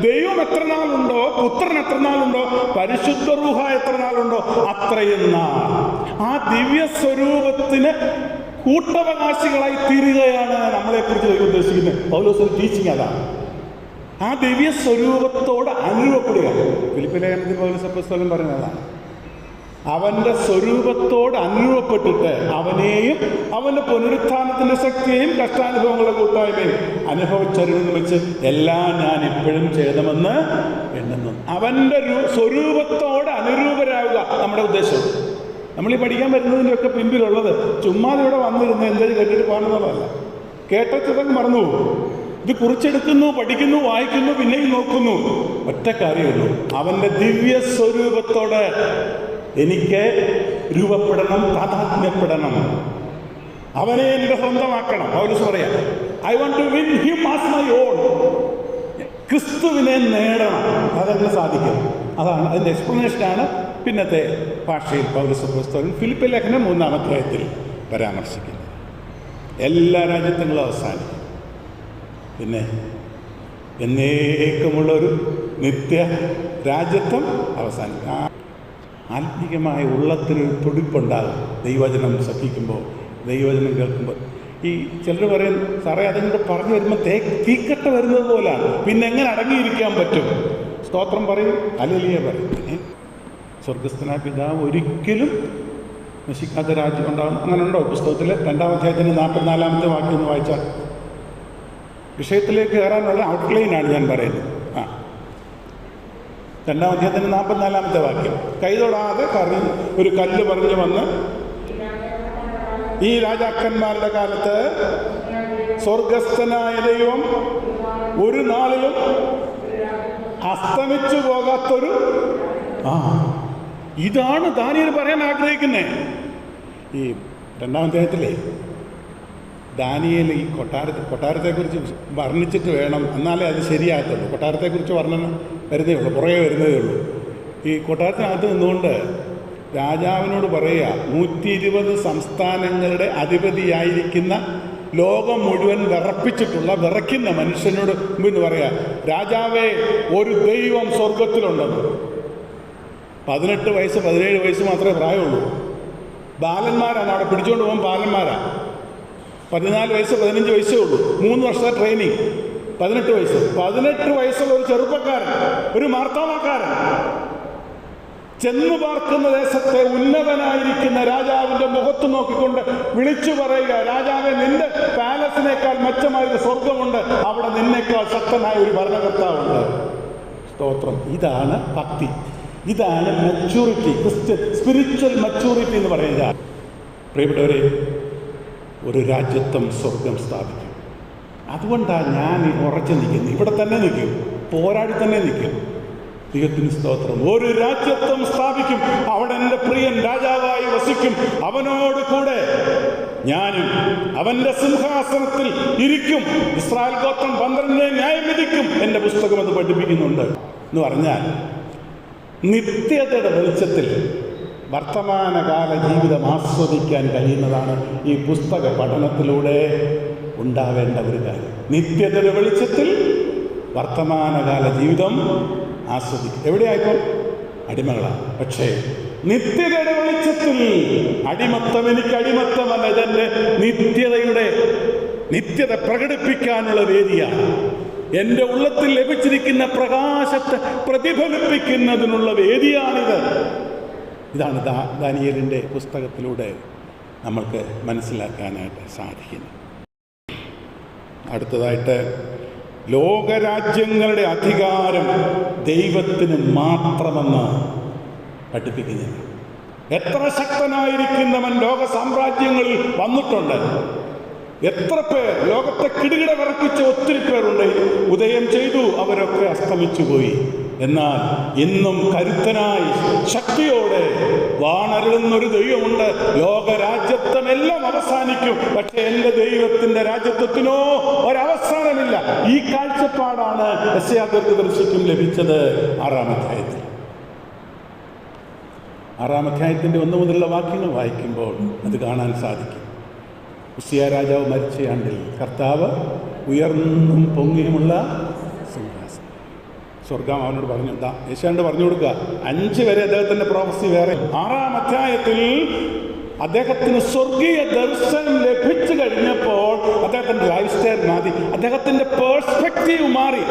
Speaker 1: ദൈവം എത്ര നാളുണ്ടോ, പുത്രൻ എത്ര നാളുണ്ടോ, പരിശുദ്ധ റൂഹ എത്ര നാളുണ്ടോ, അത്രയും നാൾ ആ ദിവ്യ സ്വരൂപത്തിന് കൂട്ടവകാശികളായി തീരുകയാണ് നമ്മളെക്കുറിച്ച് ദൈവം ഉദ്ദേശിക്കുന്നത്. പൗലോസിന്റെ ടീച്ചിങ് അതാണ്. ആ ദിവ്യ സ്വരൂപത്തോട് അനുരൂപപ്പെടുക. ഫിലിപ്പി ലേഖനത്തിൽ പൗലോസ് അപ്പോസ്തലൻ പറയുന്നതാണ്. അവൻ്റെ സ്വരൂപത്തോട് അനുരൂപപ്പെട്ടിട്ട് അവനെയും അവൻ്റെ പുനരുത്ഥാനത്തിൻ്റെ ശക്തിയെയും കഷ്ടാനുഭവങ്ങളുടെ കൂട്ടായ്മയും അനുഭവിച്ചറിവെന്ന് വെച്ച് എല്ലാം ഞാൻ ഇപ്പോഴും ചെയ്തമെന്ന് എണ്ണുന്നു. അവൻ്റെ സ്വരൂപത്തോട് അനുരൂപരാകുക നമ്മുടെ ഉദ്ദേശം. നമ്മളീ പഠിക്കാൻ വരുന്നതിൻ്റെയൊക്കെ പിമ്പിലുള്ളത് ചുമ്മാതെ ഇവിടെ വന്നിരുന്ന് എന്തെങ്കിലും കേട്ടിട്ട് പോകാനുള്ളതല്ല. കേട്ടതൊക്കെ മറന്നു പോകും. ഇത് കുറിച്ചെടുക്കുന്നു, പഠിക്കുന്നു, വായിക്കുന്നു, പിന്നെയും നോക്കുന്നു. ഒറ്റ കാര്യമുള്ളൂ, അവൻ്റെ ദിവ്യ സ്വരൂപത്തോട് എനിക്ക് രൂപപ്പെടണം, താതാത്മ്യപ്പെടണം. അവനെ എൻ്റെ സ്വന്തമാക്കണം. പൗലോസ് പറയാം, I want to win him as my own. ക്രിസ്തുവിനെ നേടണം. അതെങ്ങനെ സാധിക്കും? അതാണ് അതിൻ്റെ എക്സ്പ്ലനേഷനാണ് പിന്നത്തെ ഭാഷയിൽ പൗരസ്ത്യൻ ഫിലിപ്പി ലേഖനം 3-ാം അധ്യായത്തിൽ പരാമർശിക്കുന്നു. എല്ലാ രാജ്യത്വങ്ങളും അവസാനിക്കും. പിന്നെ എന്നേക്കുമുള്ളൊരു നിത്യ രാജ്യത്വം അവസാനിക്കും. ആത്മീകമായ ഉള്ളത്തിനൊരു തുടിപ്പുണ്ടാകും ദൈവവചനം ശ്രദ്ധിക്കുമ്പോൾ, ദൈവവചനം കേൾക്കുമ്പോൾ. ഈ ചിലർ പറയും, സാറേ അതുകൊണ്ട് പറഞ്ഞു വരുമ്പോൾ തീക്കട്ട വരുന്നത് പോലാണ്, പിന്നെ എങ്ങനെ അടങ്ങിയിരിക്കാൻ പറ്റും? സ്തോത്രം പറയും, ഹല്ലേലൂയ പറയും. സ്വർഗസ്ഥനായ പിതാവ് ഒരിക്കലും നശിക്കാത്ത രാജ്യം ഉണ്ടാകും. അങ്ങനെ ഉണ്ടോ പുസ്തകത്തിൽ? 2-ാം അധ്യായത്തിൻ്റെ 44-ാമത്തെ വാക്യം ഒന്ന് വായിച്ചാൽ. വിഷയത്തിലേക്ക് കയറാനുള്ള ഔട്ട്ലൈനാണ് ഞാൻ പറയുന്നത്. 2-ാം അധ്യായത്തിൻ്റെ 44-ാമത്തെ വാക്യം. കൈതൊടാതെ ഒരു കല്ല് പറഞ്ഞു വന്ന് ഈ രാജാക്കന്മാരുടെ കാലത്ത് സ്വർഗസ്ഥനായ ദൈവം ഒരു നാളിലും അസ്തമിച്ചു പോകാത്തൊരു ഇതാണ് ദാനിയേൽ പറയാൻ ആഗ്രഹിക്കുന്നത്. ഈ 2-ാം അധ്യായത്തിലെ ദാനിയേൽ ഈ കൊട്ടാരത്തെക്കുറിച്ച് വർണ്ണിച്ചിട്ട് വേണം, എന്നാലേ അത് ശരിയാകത്തുള്ളൂ. കൊട്ടാരത്തെക്കുറിച്ച് വർണ്ണന വരുന്നേ ഉള്ളൂ, പുറകെ വരുന്നതേ ഉള്ളൂ. ഈ കൊട്ടാരത്തിനകത്ത് നിന്നുകൊണ്ട് രാജാവിനോട് പറയുക, 120 സംസ്ഥാനങ്ങളുടെ അധിപതിയായിരിക്കുന്ന ലോകം മുഴുവൻ വിറയ്ക്കുന്ന മനുഷ്യനോട് മുമ്പ് പറയാ, രാജാവേ, ഒരു ദൈവം സ്വർഗത്തിലുണ്ടെന്ന്. 18 വയസ്സ് 17 വയസ്സ് മാത്രമേ പ്രായമുള്ളൂ. ബാലന്മാരാണ് അവിടെ പിടിച്ചുകൊണ്ട് പോകാൻ, ബാലന്മാരാണ്. 14 വയസ്സ് 15 വയസ്സേ ഉള്ളൂ. 3 വർഷത്തെ ട്രെയിനിങ്. 18 വയസ്സുള്ള ഒരു ചെറുപ്പക്കാരൻ, ഒരു മാർത്താമാക്കാരൻ, ചെന്നു പാർക്കുന്ന ദേശത്തെ ഉന്നതനായിരിക്കുന്ന രാജാവിൻ്റെ മുഖത്ത് നോക്കിക്കൊണ്ട് വിളിച്ചു പറയുക, രാജാവെ, നിന്റെ പാലസിനേക്കാൾ മെച്ചമായൊരു സ്വർഗമുണ്ട്, അവിടെ നിന്നേക്കാൾ ശക്തനായ ഒരു ഭരണകർത്താവുണ്ട്. സ്തോത്രം. ഇതാണ് ഭക്തി, ഇതാണ് മെച്യൂരിറ്റി, ക്രിസ്ത്യൻ സ്പിരിച്വൽ മെച്യൂരിറ്റി എന്ന് പറയുക. പ്രിയപ്പെട്ടവരെ, ഒരു രാജ്യത്വം സ്വർഗം സ്ഥാപിക്കും. അതുകൊണ്ടാണ് ഞാൻ ഉറച്ചു നിൽക്കുന്നത്. ഇവിടെ തന്നെ നിൽക്കും, പോരാടി തന്നെ നിൽക്കും. ദൈവത്തിന് സ്തോത്രം. ഒരു രാജ്യത്വം സ്ഥാപിക്കും, അവിടെ എൻ്റെ പ്രിയൻ രാജാവായി വസിക്കും, അവനോട് കൂടെ ഞാനും അവൻ്റെ സിംഹാസനത്തിൽ ഇരിക്കും, ഇസ്രായേൽ ഗോത്രം 12 ന്യായം വിധിക്കും. എൻ്റെ പുസ്തകം അത് പഠിപ്പിക്കുന്നുണ്ട്. എന്ന് പറഞ്ഞാൽ നിത്യതയുടെ വെളിച്ചത്തിൽ വർത്തമാനകാല ജീവിതം ആസ്വദിക്കാൻ കഴിയുന്നതാണ് ഈ പുസ്തക പഠനത്തിലൂടെ ഉണ്ടാവേണ്ട ഒരു കാര്യം. നിത്യതയുടെ വെളിച്ചത്തിൽ വർത്തമാനകാല ജീവിതം ആസ്വദിക്കും. എവിടെയായിപ്പോൾ അടിമകളാണ്. പക്ഷേ നിത്യതയുടെ വെളിച്ചത്തിൽ അടിമത്തം എനിക്ക് അടിമത്തമല്ല, ഇതെൻ്റെ നിത്യത പ്രകടിപ്പിക്കാനുള്ള വേദിയാണ്. എൻ്റെ ഉള്ളത്തിൽ ലഭിച്ചിരിക്കുന്ന പ്രകാശത്തെ പ്രതിഫലിപ്പിക്കുന്നതിനുള്ള വേദിയാണിത്. ഇതാണ് ദാനിയേലിൻ്റെ പുസ്തകത്തിലൂടെ നമ്മൾക്ക് മനസ്സിലാക്കാനായിട്ട് സാധിക്കുന്നത്. അടുത്തതായിട്ട്, ലോകരാജ്യങ്ങളുടെ അധികാരം ദൈവത്തിന് മാത്രമെന്ന് പഠിപ്പിക്കുന്നത്. എത്ര ശക്തനായിരിക്കുന്നവൻ ലോക സാമ്രാജ്യങ്ങളിൽ വന്നിട്ടുണ്ട്. എത്ര പേർ ലോകത്തെ കിടുകിട വിറപ്പിച്ച ഒത്തിരി പേരുണ്ട്. ഉദയം ചെയ്തു, അവരൊക്കെ അസ്തമിച്ചു പോയി. എന്നാൽ ഇന്നും കരുത്തനായി ശക്തിയോടെ വാണരുളുന്നൊരു ദൈവമുണ്ട്. ലോകരാജ്യത്വമെല്ലാം അവസാനിക്കും, പക്ഷെ എൻ്റെ ദൈവത്തിൻ്റെ രാജ്യത്വത്തിനോ ഒരവസാനമില്ല. ഈ കാഴ്ചപ്പാടാണ് യെശയ്യാ-ദീർഘദർശിക്കും ലഭിച്ചത് 6-ാം അധ്യായത്തിൽ. 6-ാം അധ്യായത്തിൻ്റെ 1 മുതലുള്ള വാക്യങ്ങൾ വായിക്കുമ്പോൾ അത് കാണാൻ സാധിക്കും. ഉസിയ രാജാവ് മരിച്ച ആണ്ടിൽ കർത്താവ് ഉയർന്നും പൊങ്ങിയുമുള്ള സിംഹാസനം. സ്വർഗം അവനോട് പറഞ്ഞു, യേശാണ്ട് പറഞ്ഞു കൊടുക്കുക. 5 വരെ അദ്ദേഹത്തിൻ്റെ പ്രോഫസി വേറെ. 6-ാം അധ്യായത്തിൽ അദ്ദേഹത്തിന് സ്വർഗീയ ദർശനം ലഭിച്ചു കഴിഞ്ഞപ്പോൾ അദ്ദേഹത്തിൻ്റെ ലൈഫ് സ്റ്റൈൽ മാറി, അദ്ദേഹത്തിൻ്റെ പേഴ്സ്പെക്റ്റീവ് മാറി.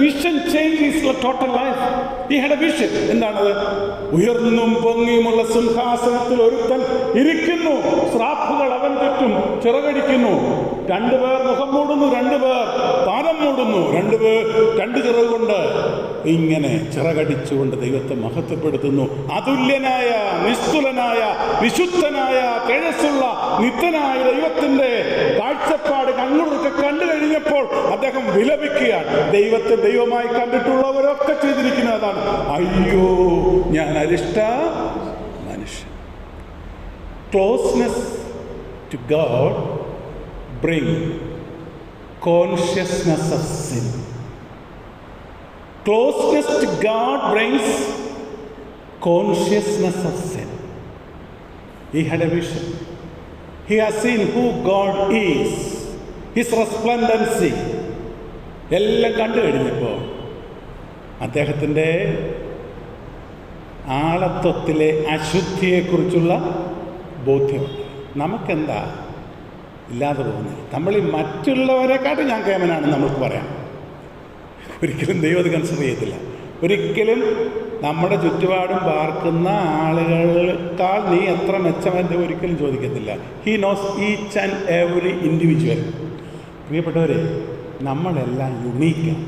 Speaker 1: Vision change his total life. He had A vision. എന്താണത്? ഉയർന്നും പൊങ്ങിയുമുള്ള സിംഹാസനത്തിൽ ഒരുത്തൻ ഇരിക്കുന്നു, സ്രാപ്പുകൾ അവൻ ചുറ്റും ചിറകടിക്കുന്നു. 2 പേർ മുഖം മൂടുന്നു, 2 പേർ പാദം മൂടുന്നു, 2 പേർ 2 ചിറക് കൊണ്ട് ഇങ്ങനെ ചിറകടിച്ചുകൊണ്ട് ദൈവത്തെ മഹത്വപ്പെടുത്തുന്നു. അതുല്യനായ, നിസ്തുലനായ, വിശുദ്ധനായ, തേജസ്സുള്ള, നിത്യനായ ദൈവത്തിന്റെ കാഴ്ചപ്പാട് കണ്ണുകളൊക്കെ കണ്ടു കഴിഞ്ഞപ്പോൾ അദ്ദേഹം വിലപിക്കുകയാണ്. ദൈവത്തെ ദൈവമായി കണ്ടിട്ടുള്ളവരൊക്കെ ചെയ്തിരിക്കുന്നതാണ്, അയ്യോ ഞാൻ അരിഷ്ട മനുഷ്യൻ. Closeness to God bring consciousness of sin. Closeness to God brings consciousness of sin. He had a vision. He has seen who God is, His resplendency. എല്ലാം കണ്ടു കഴിഞ്ഞപ്പോൾ അദ്ദേഹത്തിൻ്റെ ആളത്വത്തിലെ അശുദ്ധിയെക്കുറിച്ചുള്ള ബോധ്യമുണ്ട്. നമുക്കെന്താ ഇല്ലാതെ പോകുന്നത്? നമ്മൾ ഈ മറ്റുള്ളവരെക്കാട്ടും ഞാൻ കേമനാണെന്ന് നമുക്ക് പറയാം. ഒരിക്കലും ദൈവം അത് കൺസിഡർ ചെയ്യത്തില്ല. ഒരിക്കലും നമ്മുടെ ചുറ്റുപാടും പാർക്കുന്ന ആളുകളെക്കാൾ നീ എത്ര മെച്ചമെന്ന് ഒരിക്കലും ചോദിക്കത്തില്ല. He knows each and every individual. പ്രിയപ്പെട്ടവരെ, നമ്മളെല്ലാം യുണീക്കാണ്,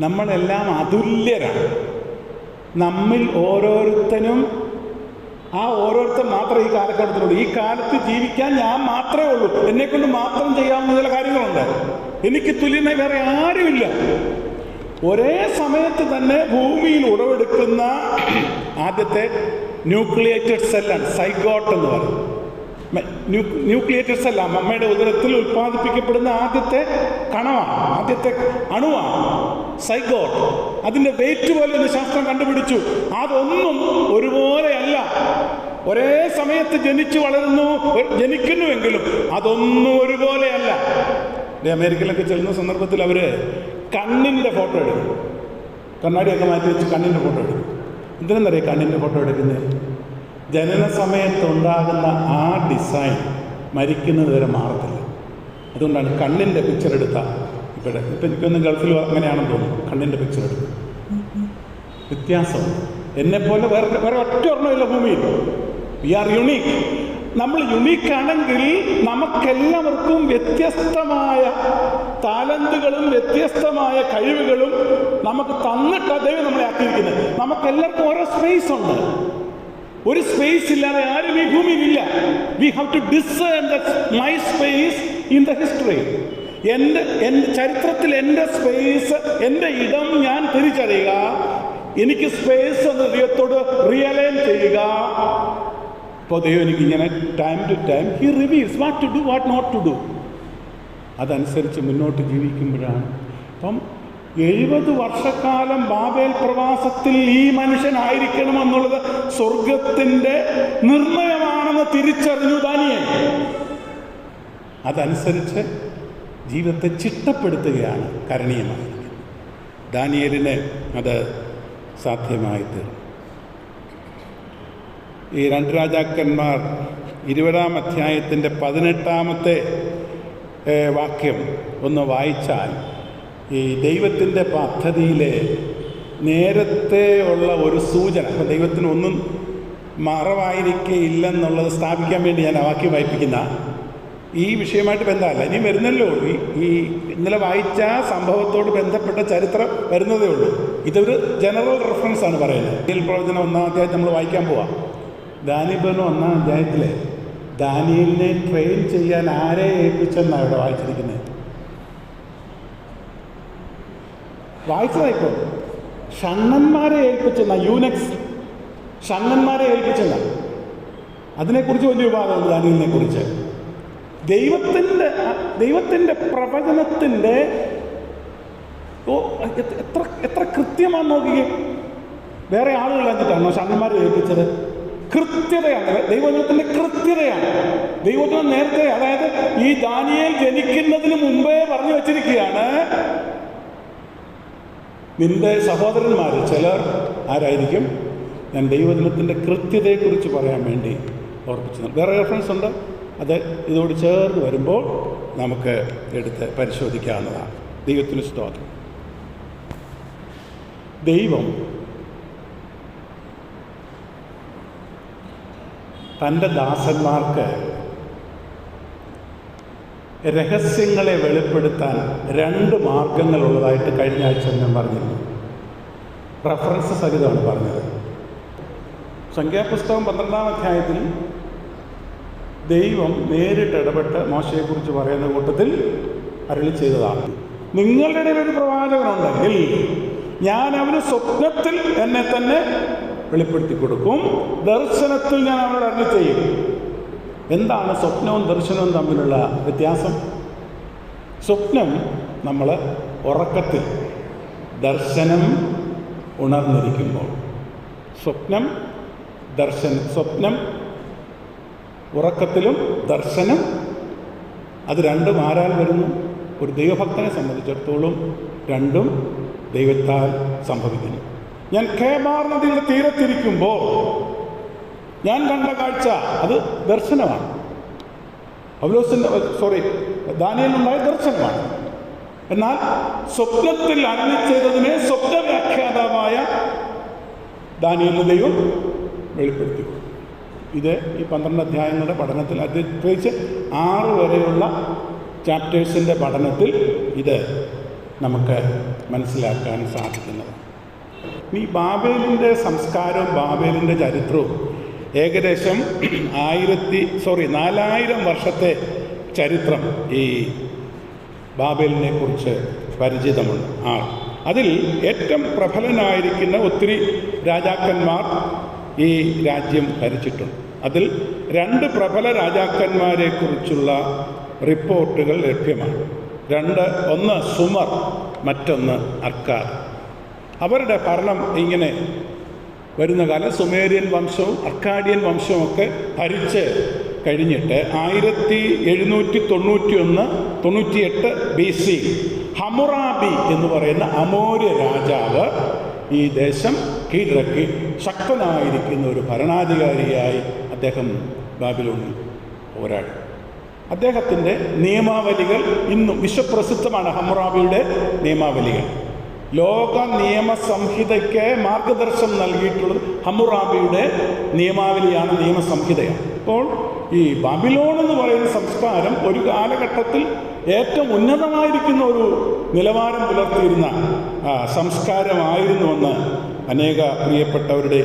Speaker 1: നമ്മളെല്ലാം അതുല്യരാണ്. നമ്മിൽ ഓരോരുത്തരും ഓരോരുത്തർ മാത്രമേ ഈ കാലഘട്ടത്തിലുള്ളൂ. ഈ കാലത്ത് ജീവിക്കാൻ ഞാൻ മാത്രമേ ഉള്ളൂ, എന്നെക്കൊണ്ട് മാത്രം ചെയ്യാവുന്ന ചില കാര്യങ്ങളുണ്ട്. എനിക്ക് തുല്യനായി വേറെ ആരുമില്ല. ഒരേ സമയത്ത് തന്നെ ഭൂമിയിൽ ഉടവെടുക്കുന്ന ആദ്യത്തെ ന്യൂക്ലിയേറ്റഡ് സെല്ലാണ് സൈഗോട്ട് എന്ന് പറയും. ന്യൂക്ലിയേറ്റഡ് സെല്ലാണ്, അമ്മയുടെ ഉദരത്തിൽ ഉൽപ്പാദിപ്പിക്കപ്പെടുന്ന ആദ്യത്തെ കണമാണ്, ആദ്യത്തെ അണുവാണ് സൈഗോട്ട്. അതിൻ്റെ വെയിറ്റ് പോലെ ഒന്ന് ശാസ്ത്രം കണ്ടുപിടിച്ചു. അതൊന്നും ഒരുപോലെയല്ല. ഒരേ സമയത്ത് ജനിക്കുന്നുവെങ്കിലും അതൊന്നും ഒരുപോലെയല്ല. അമേരിക്കയിലൊക്കെ ചെല്ലുന്ന സന്ദർഭത്തിൽ അവർ കണ്ണിൻ്റെ ഫോട്ടോ എടുക്കും. കണ്ണാടിയൊക്കെ മാറ്റി വെച്ച് കണ്ണിൻ്റെ ഫോട്ടോ എടുക്കും. എന്തിനെന്നറിയാം കണ്ണിൻ്റെ ഫോട്ടോ എടുക്കുന്നത്? ജനന സമയത്തുണ്ടാകുന്ന ആ ഡിസൈൻ മരിക്കുന്നത് വരെ മാറത്തില്ല. അതുകൊണ്ടാണ് കണ്ണിൻ്റെ പിക്ചർ എടുത്താൽ ഇപ്പം എനിക്കൊന്നും ഗൾഫിൽ അങ്ങനെയാണെന്ന് തോന്നുന്നു. കണ്ണിൻ്റെ പിക്ചർ എടുക്കും. വ്യത്യാസമുണ്ട്. എന്നെപ്പോലെ വേറെ ഒറ്റ ഒരെണ്ണമില്ല ഭൂമിയിൽ. We are unique. നമ്മൾ യുണീക്കാണെങ്കിൽ നമുക്കെല്ലാവർക്കും വ്യത്യസ്തമായ ടാലന്റുകളും വ്യത്യസ്തമായ കഴിവുകളും നമുക്ക് തന്നിട്ട് ദൈവം നമ്മളെ ആക്കിയിരിക്കുന്നത്. നമുക്കെല്ലാവർക്കും ഓരോ സ്പേസ് ഉണ്ട്. ഒരു സ്പേസ് ഇല്ലാതെ ആരും ഈ ഭൂമിയിലില്ല. We have to discern my space in the history. എൻ്റെ ചരിത്രത്തിൽ എൻ്റെ സ്പേസ്, എൻ്റെ ഇടം ഞാൻ തിരിച്ചറിയുക. എനിക്ക് സ്പേസ് എന്ന ദൈവത്തോട് റിയലൈൻ ചെയ്യുക. അപ്പോൾ ദൈവം എനിക്കിങ്ങനെ time to time he reveals what to do, what not to do. അതനുസരിച്ച് മുന്നോട്ട് ജീവിക്കുമ്പോഴാണ്. അപ്പം 70 വർഷക്കാലം ബാബേൽ പ്രവാസത്തിൽ ഈ മനുഷ്യനായിരിക്കണമെന്നുള്ളത് സ്വർഗത്തിൻ്റെ നിർണയമാണെന്ന് തിരിച്ചറിഞ്ഞു ദാനിയേൽ. അതനുസരിച്ച് ജീവിതത്തെ ചിട്ടപ്പെടുത്തുകയാണ് കരണീയമായിരിക്കുന്നത്. ദാനിയേലിന് അത് സാധ്യമായി തീർന്നു. ഈ 2 രാജാക്കന്മാർ 20-ാം അധ്യായത്തിൻ്റെ 18-ാമത്തെ വാക്യം ഒന്ന് വായിച്ചാൽ ഈ ദൈവത്തിൻ്റെ പദ്ധതിയിലെ നേരത്തെ ഉള്ള ഒരു സൂചന, അപ്പോൾ ദൈവത്തിന് ഒന്നും മറവായിരിക്കുകയില്ലെന്നുള്ളത് സ്ഥാപിക്കാൻ വേണ്ടി ഞാൻ ആ വാക്യം വായിപ്പിക്കുന്ന ഈ വിഷയമായിട്ട് ബന്ധമല്ല. ഇനി വരുന്നല്ലോ ഈ ഇന്നലെ വായിച്ച സംഭവത്തോട് ബന്ധപ്പെട്ട ചരിത്രം വരുന്നതേ ഉള്ളൂ. ഇതൊരു ജനറൽ റെഫറൻസ് ആണ് പറയുന്നത്. ദാനിയേൽ പ്രവചനം 1-ാം അധ്യായം നമ്മൾ വായിക്കാൻ പോവാം. ദാനിയേൽ 1-ാം അധ്യായത്തിൽ ദാനിയേലിനെ ട്രെയിൻ ചെയ്യാൻ ആരെ ഏൽപ്പിച്ചെന്നാണ് ഇവിടെ വായിച്ചിരിക്കുന്നത്. വായിച്ചതായിപ്പോൾ ഷണ്ണന്മാരെ ഏൽപ്പിച്ചെന്ന, യൂനക്സ് ഷണ്ണന്മാരെ ഏൽപ്പിച്ചെന്ന. അതിനെക്കുറിച്ച് വലിയ വിവാദമുണ്ട് ദാനിയേലിനെ കുറിച്ച്. ദൈവത്തിൻ്റെ പ്രവചനത്തിൻ്റെ എത്ര കൃത്യമാണെന്ന് നോക്കിയേ. വേറെ ആളുകൾ എന്നിട്ടാണോ ഷണ്ണന്മാരെ ഏൽപ്പിച്ചത്? കൃത്യതയാണ്, ദൈവജനത്തിൻ്റെ കൃത്യതയാണ്. ദൈവജനം നേരത്തെ, അതായത് ഈ ദാനിയേൽ ജനിക്കുന്നതിന് മുമ്പേ പറഞ്ഞു വച്ചിരിക്കുകയാണ്, നിന്റെ സഹോദരന്മാർ ചിലർ ആരായിരിക്കും, ഞാൻ ദൈവജനത്തിൻ്റെ കൃത്യതയെക്കുറിച്ച് പറയാൻ വേണ്ടി ഓർപ്പിച്ചു. വേറെ റെഫറൻസ് ഉണ്ട്, അത് ഇതോട് ചേർന്ന് വരുമ്പോൾ നമുക്ക് എടുത്ത് പരിശോധിക്കാവുന്നതാണ്. ദൈവത്തിന് സ്തോത്രം. ദൈവം തൻ്റെ ദാസന്മാർക്ക് രഹസ്യങ്ങളെ വെളിപ്പെടുത്താൻ 2 മാർഗങ്ങളുള്ളതായിട്ട് കഴിഞ്ഞ ആഴ്ച ഞാൻ പറഞ്ഞിരുന്നു. റഫറൻസ് സഹിതമാണ് പറഞ്ഞത്. സംഖ്യാപുസ്തകം 12-ാം അധ്യായത്തിൽ ദൈവം നേരിട്ട് ഇടപെട്ട് മോശയെക്കുറിച്ച് പറയുന്ന കൂട്ടത്തിൽ അരുളി ചെയ്തതാണ്, നിങ്ങളുടെ ഇടയിൽ ഒരു പ്രവാചകനുണ്ടെങ്കിൽ ഞാൻ അവന് സ്വപ്നത്തിൽ എന്നെ തന്നെ വെളിപ്പെടുത്തി കൊടുക്കും, ദർശനത്തിൽ ഞാൻ അവനോട് അരുളി ചെയ്യും. എന്താണ് സ്വപ്നവും ദർശനവും തമ്മിലുള്ള വ്യത്യാസം? സ്വപ്നം നമ്മൾ ഉറക്കത്തിൽ, ദർശനം ഉണർന്നിരിക്കുമ്പോൾ. സ്വപ്നം, ദർശനം. സ്വപ്നം ഉറക്കത്തിലും ദർശനം, അത് രണ്ടും ആരാൽ വരുന്നു? ഒരു ദൈവഭക്തനെ സംബന്ധിച്ചിടത്തോളം രണ്ടും ദൈവത്താൽ സംഭവിക്കുന്നു. ഞാൻ കേബാർ നദിയുടെ തീരത്തിരിക്കുമ്പോൾ ഞാൻ കണ്ട കാഴ്ച അത് ദർശനമാണ്. ദാനിയേലിനുണ്ടായ ദർശനമാണ്. എന്നാൽ സ്വപ്നത്തിൽ അരുളി ചെയ്തതിനെ സ്വപ്നവ്യാഖ്യാതാവായ ദാനിയേലിന് ദൈവം വെളിപ്പെടുത്തി. ഇത് ഈ 12 അധ്യായങ്ങളുടെ പഠനത്തിൽ, അത് പ്രത്യേകിച്ച് 6 വരെയുള്ള ചാപ്റ്റേഴ്സിൻ്റെ പഠനത്തിൽ ഇത് നമുക്ക് മനസ്സിലാക്കാൻ സാധിക്കുന്നത്. ഈ ബാബേലിൻ്റെ സംസ്കാരവും ബാബേലിൻ്റെ ചരിത്രവും ഏകദേശം 4000 വർഷത്തെ ചരിത്രം ഈ ബാബേലിനെ കുറിച്ച് പരിചിതമുണ്ട്. അതിൽ ഏറ്റവും പ്രബലനായിരിക്കുന്ന ഒത്തിരി രാജാക്കന്മാർ ഈ രാജ്യം ഭരിച്ചിട്ടുണ്ട്. അതിൽ 2 പ്രബല രാജാക്കന്മാരെക്കുറിച്ചുള്ള റിപ്പോർട്ടുകൾ ലഭ്യമാണ്. ഒന്ന് സുമർ, മറ്റൊന്ന് അർക്കാദ്. അവരുടെ ഭരണം ഇങ്ങനെ വരുന്ന കാലം സുമേരിയൻ വംശവും അർക്കാഡിയൻ വംശവും ഒക്കെ ഭരിച്ച് കഴിഞ്ഞിട്ട് 1798 BC ഹമ്മുറാബി എന്ന് പറയുന്ന അമോര്യ രാജാവ് ഈ ദേശം കീഴടക്കി ശക്തനായിരിക്കുന്ന ഒരു ഭരണാധികാരിയായി അദ്ദേഹം ബാബിലോണിൽ പോരാടി. അദ്ദേഹത്തിൻ്റെ നിയമാവലികൾ ഇന്നും വിശ്വപ്രസിദ്ധമാണ്. ഹമ്മുറാബിയുടെ നിയമാവലികൾ ലോക നിയമസംഹിതയ്ക്ക് മാർഗദർശനം നൽകിയിട്ടുള്ളത് ഹമ്മുറാബിയുടെ നിയമാവലിയാണ്, നിയമസംഹിതയാണ്. അപ്പോൾ ഈ ബാബിലോൺ എന്ന് പറയുന്ന സംസ്കാരം ഒരു കാലഘട്ടത്തിൽ ഏറ്റവും ഉന്നതമായിരിക്കുന്ന ഒരു നിലവാരം പുലർത്തിയിരുന്ന സംസ്കാരമായിരുന്നുവെന്ന് അനേക പ്രിയപ്പെട്ടവരുടെ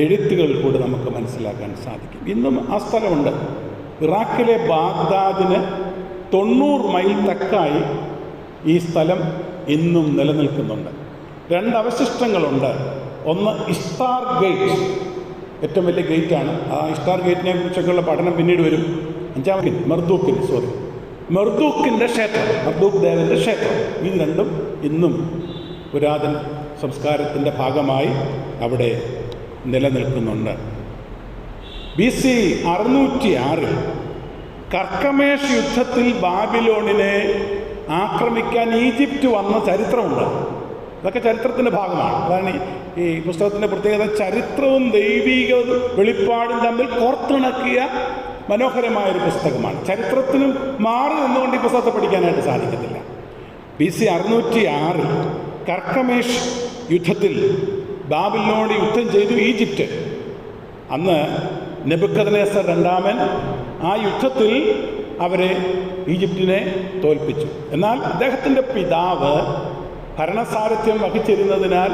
Speaker 1: എഴുത്തുകൾ കൂടി നമുക്ക് മനസ്സിലാക്കാൻ സാധിക്കും. ഇന്നും ആ സ്ഥലമുണ്ട്. ഇറാഖിലെ ബാഗ്ദാദിന് 90 മൈൽ തെക്കായി ഈ സ്ഥലം ഇന്നും നിലനിൽക്കുന്നുണ്ട്. 2 അവശിഷ്ടങ്ങളുണ്ട്. ഒന്ന് ഇഷ്താർ ഗേറ്റ്, ഏറ്റവും വലിയ ഗേറ്റാണ്. ആ ഇഷ്താർ ഗേറ്റിനെ കുറിച്ചൊക്കെയുള്ള പഠനം പിന്നീട് വരും. 5ാമത്തെ മെർദൂക്കിൻ്റെ ക്ഷേത്രം, മെർദൂക്ക് ദേവൻ്റെ ക്ഷേത്രം. ഇത് രണ്ടും ഇന്നും പുരാതന സംസ്കാരത്തിൻ്റെ ഭാഗമായി അവിടെ നിലനിൽക്കുന്നുണ്ട്. BC 606 കർക്കമേഷ് യുദ്ധത്തിൽ ബാബിലോണിനെ ആക്രമിക്കാൻ ഈജിപ്റ്റ് വന്ന ചരിത്രമുണ്ട്. ഇതൊക്കെ ചരിത്രത്തിൻ്റെ ഭാഗമാണ്. അതാണ് ഈ പുസ്തകത്തിൻ്റെ പ്രത്യേകത. ചരിത്രവും ദൈവിക വെളിപ്പാടും തമ്മിൽ കോർത്തിണക്കിയ മനോഹരമായൊരു പുസ്തകമാണ്. ചരിത്രത്തിനും മാറി നിന്നുകൊണ്ട് ഈ പുസ്തകത്തെ പഠിക്കാനായിട്ട് സാധിക്കത്തില്ല. BC 606 കർക്കമേഷ് യുദ്ധത്തിൽ ബാബിലോണിനോട് യുദ്ധം ചെയ്തു ഈജിപ്റ്റ്. അന്ന് നെബൂഖദ്നേസർ രണ്ടാമൻ ആ യുദ്ധത്തിൽ അവരെ ഈജിപ്തിനെ തോൽപ്പിച്ചു. എന്നാൽ അദ്ദേഹത്തിൻ്റെ പിതാവ് ഭരണസാരഥ്യം വഹിച്ചിരുന്നതിനാൽ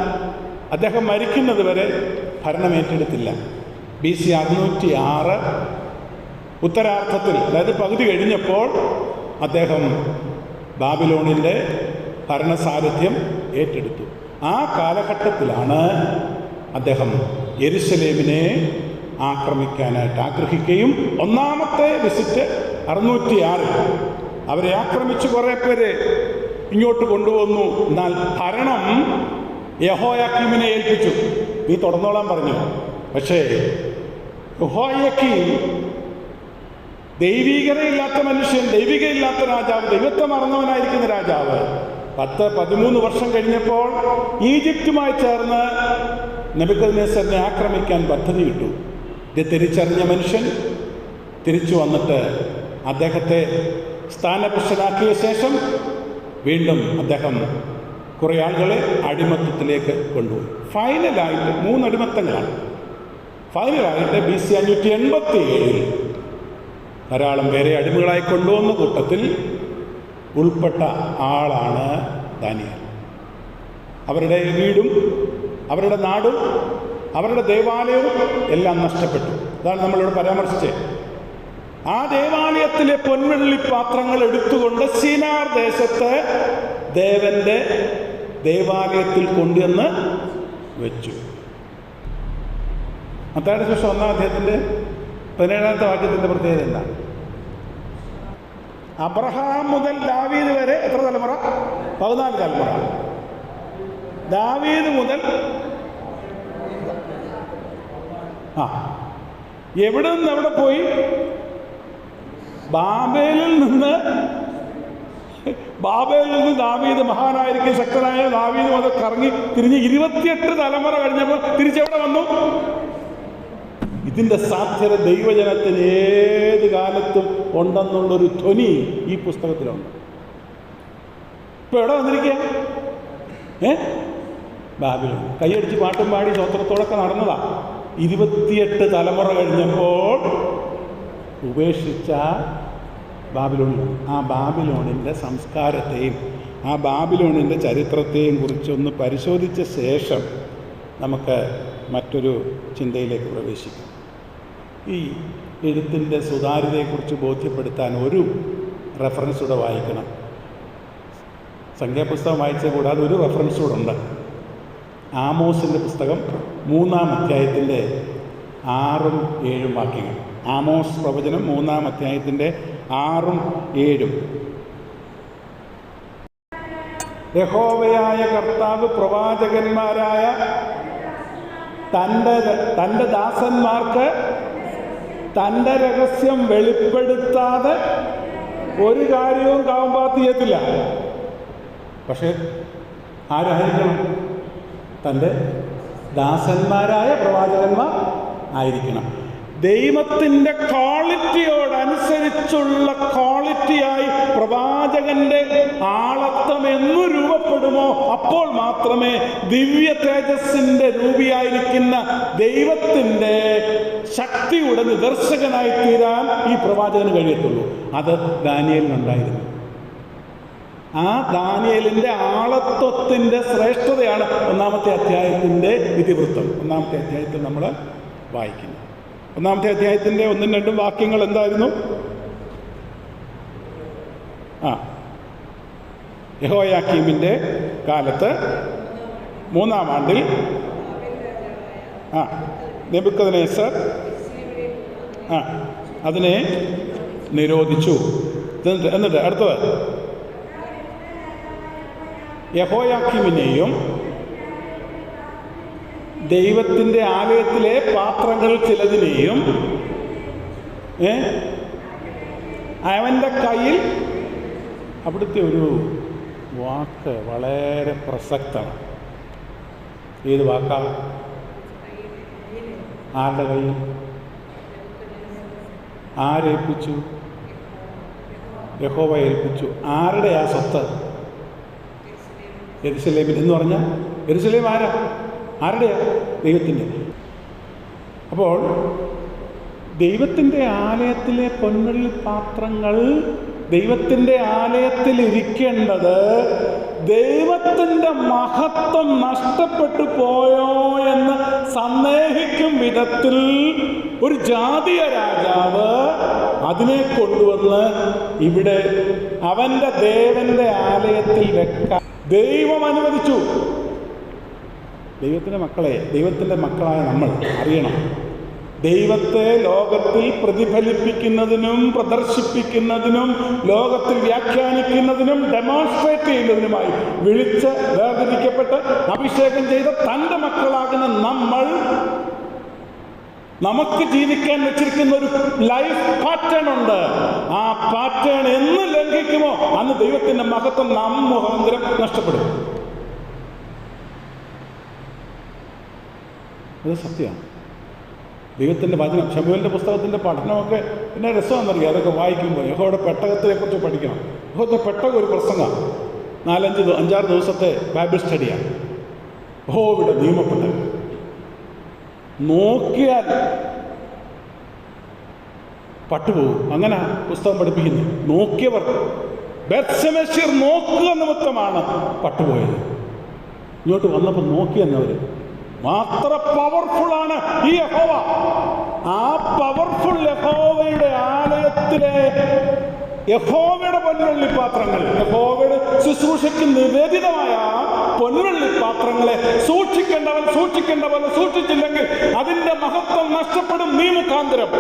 Speaker 1: അദ്ദേഹം മരിക്കുന്നത് വരെ ഭരണമേറ്റെടുത്തില്ല. BC 606 ഉത്തരാർദ്ധത്തിൽ, അതായത് പകുതി കഴിഞ്ഞപ്പോൾ അദ്ദേഹം ബാബിലോണിൻ്റെ ഭരണസാരഥ്യം ഏറ്റെടുത്തു. ആ കാലഘട്ടത്തിലാണ് അദ്ദേഹം യെരുശലേമിനെ ആക്രമിക്കാനായിട്ട് ആഗ്രഹിക്കുകയും ഒന്നാമത്തെ വിസിറ്റ് 606 അവരെ ആക്രമിച്ച് കുറേ പേര് ഇങ്ങോട്ട് കൊണ്ടുവന്നു. എന്നാൽ ഭരണം യെഹോയാക്കീമിനെ ഏൽപ്പിച്ചു. നീ തുടർന്നോളാൻ പറഞ്ഞു. പക്ഷേ യെഹോയാക്കീം ദൈവികതയില്ലാത്ത മനുഷ്യൻ, ദൈവികയില്ലാത്ത രാജാവ്, ദൈവത്തെ മറന്നവനായിരിക്കുന്ന രാജാവ് 10-13 വർഷം കഴിഞ്ഞപ്പോൾ ഈജിപ്തുമായി ചേർന്ന് നെബൂഖദ്നേസറിനെ ആക്രമിക്കാൻ പദ്ധതിയിട്ടു. ഇത് തിരിച്ചറിഞ്ഞ മനുഷ്യൻ തിരിച്ചു വന്നിട്ട് അദ്ദേഹത്തെ സ്ഥാനഭ്രഷ്ടനാക്കിയ ശേഷം വീണ്ടും അദ്ദേഹം കുറേ ആളുകളെ അടിമത്തത്തിലേക്ക് കൊണ്ടുപോയി. ഫൈനലായിട്ട് 3 അടിമത്തങ്ങളാണ്. ഫൈനലായിട്ട് BC 587 ധാരാളം പേരെ അടിമകളായി കൊണ്ടുവന്ന കൂട്ടത്തിൽ ഉൾപ്പെട്ട ആളാണ് ദാനിയേൽ. അവരുടെ വീടും അവരുടെ നാടും അവരുടെ ദേവാലയവും എല്ലാം നഷ്ടപ്പെട്ടു. അതാണ് നമ്മളിവിടെ പരാമർശിച്ചത്. ആ ദേവാലയത്തിലെ പൊൻവെള്ളി പാത്രങ്ങൾ എടുത്തുകൊണ്ട് സീനാർ ദേശത്ത് ദേവന്റെ ദേവാലയത്തിൽ കൊണ്ടുവന്ന് വെച്ചു. മത്തായിയുടെ സുവിശേഷം 1-ാം അധ്യായത്തിൻ്റെ 17-ാമത്തെ വാക്യത്തിൻ്റെ പ്രത്യേകത എന്താണ്? അബ്രഹാം മുതൽ ദാവീദ് വരെ എത്ര തലമുറ? 14 തലമുറ. ദാവീദ് മുതൽ എവിടെ നിന്ന് എവിടെ പോയി? ബാബേലിൽ നിന്ന് ദാവീദ് മഹാനായിരിക്കും, ശക്തനായ ദാവീദും അത് കറങ്ങി തിരിഞ്ഞ് 28 തലമുറ കഴിഞ്ഞപ്പോൾ തിരിച്ചെവിടെ വന്നു? ഇതിൻ്റെ സാധ്യത ദൈവജനത്തിന് ഏത് കാലത്തും ഉണ്ടെന്നുള്ളൊരു ധ്വനി ഈ പുസ്തകത്തിലുണ്ട്. ഇപ്പൊ എവിടെ വന്നിരിക്കുക? ബാബിലോൺ. കൈയടിച്ച് പാട്ടും പാടി സ്വത്രത്തോടൊക്കെ നടന്നതാ. 28 തലമുറ കഴിഞ്ഞപ്പോൾ ഉപേക്ഷിച്ച ബാബിലോണിലാണ്. ആ ബാബിലോണിൻ്റെ സംസ്കാരത്തെയും ആ ബാബിലോണിൻ്റെ ചരിത്രത്തെയും കുറിച്ചൊന്ന് പരിശോധിച്ച ശേഷം നമുക്ക് മറ്റൊരു ചിന്തയിലേക്ക് പ്രവേശിക്കാം. ഈ എഴുത്തിൻ്റെ സുതാര്യതയെക്കുറിച്ച് ബോധ്യപ്പെടുത്താൻ ഒരു റെഫറൻസ് കൂടെ വായിക്കണം. സംഖ്യാപുസ്തകം വായിച്ച കൂടാതെ ഒരു റെഫറൻസ് കൂടെ ഉണ്ട്. ആമോസിൻ്റെ പുസ്തകം 3-ാം അധ്യായത്തിൻ്റെ 6ഉം 7ഉം വാക്യങ്ങൾ. ആമോസ് പ്രവചനം 3-ാം അധ്യായത്തിൻ്റെ 6ഉം 7ഉം. യഹോവയായ കർത്താവ് പ്രവാചകന്മാരായ തൻ്റെ ദാസന്മാർക്ക് തൻ്റെ രഹസ്യം വെളിപ്പെടുത്താതെ ഒരു കാര്യവും കാവമ്പാത്ത് ചെയ്യത്തില്ല. പക്ഷെ ആരായിരിക്കണം? തൻ്റെ ദാസന്മാരായ പ്രവാചകന്മാർ ആയിരിക്കണം. ദൈവത്തിൻ്റെ ക്വാളിറ്റിയോടനുസരിച്ചുള്ള ക്വാളിറ്റിയായി പ്രവാചകന്റെ ആളത്വം എന്ന് രൂപപ്പെടുമോ അപ്പോൾ മാത്രമേ ദിവ്യ തേജസ്സിൻ്റെ രൂപിയായിരിക്കുന്ന ദൈവത്തിൻ്റെ ശക്തിയുടെ നിദർശകനായി തീരാൻ ഈ പ്രവാചകന് കഴിയത്തുള്ളൂ. അത് ദാനിയേലിനുണ്ടായിരുന്നു. ആ ദാനിയേലിൻ്റെ ആളത്വത്തിൻ്റെ ശ്രേഷ്ഠതയാണ് 1-ാമത്തെ അധ്യായത്തിൻ്റെ ഇതിവൃത്തം. 1-ാമത്തെ അധ്യായത്തിൽ നമ്മൾ വായിക്കുന്നത്. 1-ാമത്തെ അധ്യായത്തിൻ്റെ 1ഉം 2ഉം വാക്യങ്ങൾ എന്തായിരുന്നു? യെഹോയാക്കീമിൻ്റെ കാലത്ത് 3-ാം ആണ്ടിൽ നെബൂഖദ്നേസർ അതിനെ നിരോധിച്ചു. എന്നിട്ട് അടുത്തത് യെഹോയാക്കീമിനെയും ദൈവത്തിൻ്റെ ആലയത്തിലെ പാത്രങ്ങൾ ചിലതിനെയും അവൻ്റെ കയ്യിൽ, അവിടുത്തെ ഒരു വാക്ക് വളരെ പ്രസക്തമാണ്. ഏത് വാക്കാണ്? ആരുടെ കയ്യിൽ? ആരേൽപ്പിച്ചു? യഹോവ ഏൽപ്പിച്ചു. ആരുടെ ആ സ്വത്ത്? യെരുശലേമിൽ എന്ന് പറഞ്ഞാൽ യെരുശലേം ആരുടെയാ? ദൈവത്തിൻ്റെ. അപ്പോൾ ദൈവത്തിൻ്റെ ആലയത്തിലെ പൊൻവെള്ളി പാത്രങ്ങൾ ദൈവത്തിൻ്റെ ആലയത്തിൽ ഇരിക്കേണ്ടത് ദൈവത്തിൻ്റെ മഹത്വം നഷ്ടപ്പെട്ടു പോയോ എന്ന് സന്ദേഹിക്കും വിധത്തിൽ ഒരു ജാതീയ രാജാവ് അതിനെ കൊണ്ടുവന്ന് ഇവിടെ അവൻ്റെ ദേവന്റെ ആലയത്തിൽ വെക്കാൻ ദൈവം അനുവദിച്ചു. ദൈവത്തിൻ്റെ മക്കളെ, ദൈവത്തിൻ്റെ മക്കളായ നമ്മൾ അറിയണം, ദൈവത്തെ ലോകത്തിൽ പ്രതിഫലിപ്പിക്കുന്നതിനും പ്രദർശിപ്പിക്കുന്നതിനും ലോകത്തിൽ വ്യാഖ്യാനിക്കുന്നതിനും ഡെമോൺസ്ട്രേറ്റ് ചെയ്യുന്നതിനുമായി വിളിച്ച് വേർതിരിക്കപ്പെട്ട് അഭിഷേകം ചെയ്ത തൻ്റെ മക്കളാകുന്ന നമ്മൾ നമുക്ക് ജീവിക്കാൻ വെച്ചിരിക്കുന്ന ഒരു ലൈഫ് പാറ്റേൺ ഉണ്ട്. ആ പാറ്റേൺ എന്ന് ലംഘിക്കുമോ അന്ന് ദൈവത്തിൻ്റെ മഹത്വം നാം മുഖാന്തരം നഷ്ടപ്പെടും. അത് സത്യമാണ്. ദൈവത്തിൻ്റെ വചനം, ശമൂവേലിൻ്റെ പുസ്തകത്തിൻ്റെ പഠനമൊക്കെ പിന്നെ രസമാണെന്നറിയാം. അതൊക്കെ വായിക്കുമ്പോൾ യഹോവയുടെ പെട്ടകത്തെക്കുറിച്ച് പഠിക്കണം. യഹോവയുടെ പെട്ടകം ഒരു പ്രസംഗമാണ്. 4-5 ദിവസത്തെ ബൈബിൾ സ്റ്റഡിയാണ്. യഹോവയുടെ നിയമപ്പെട്ടകം നോക്കിയാൽ പട്ടുപോകും. അങ്ങനെ പുസ്തകം പഠിപ്പിക്കുന്നു. നോക്കിയവർ ബേത്ശെമെശിർ നോക്കുക നിമിത്തമാണ് പട്ടുപോയത്. ഇങ്ങോട്ട് വന്നപ്പോൾ നോക്കിയെന്നവർ മാത്ര പവർഫുള്ളാണ് ഈ യഹോവ. ആ പവർഫുൾ യഹോവയുടെ ആലയത്തിലെ യഹോവയുടെ പൊൻവെള്ളിപ്പാത്രങ്ങൾ, യഹോവയുടെ ശുശ്രൂഷയ്ക്ക് നിവേദിതമായ പൊൻവെള്ളിപ്പാത്രങ്ങളെ സൂക്ഷിക്കേണ്ടവൻ സൂക്ഷിച്ചില്ലെങ്കിൽ അതിൻ്റെ മഹത്വം നഷ്ടപ്പെടും നീ മുഖാന്തരം.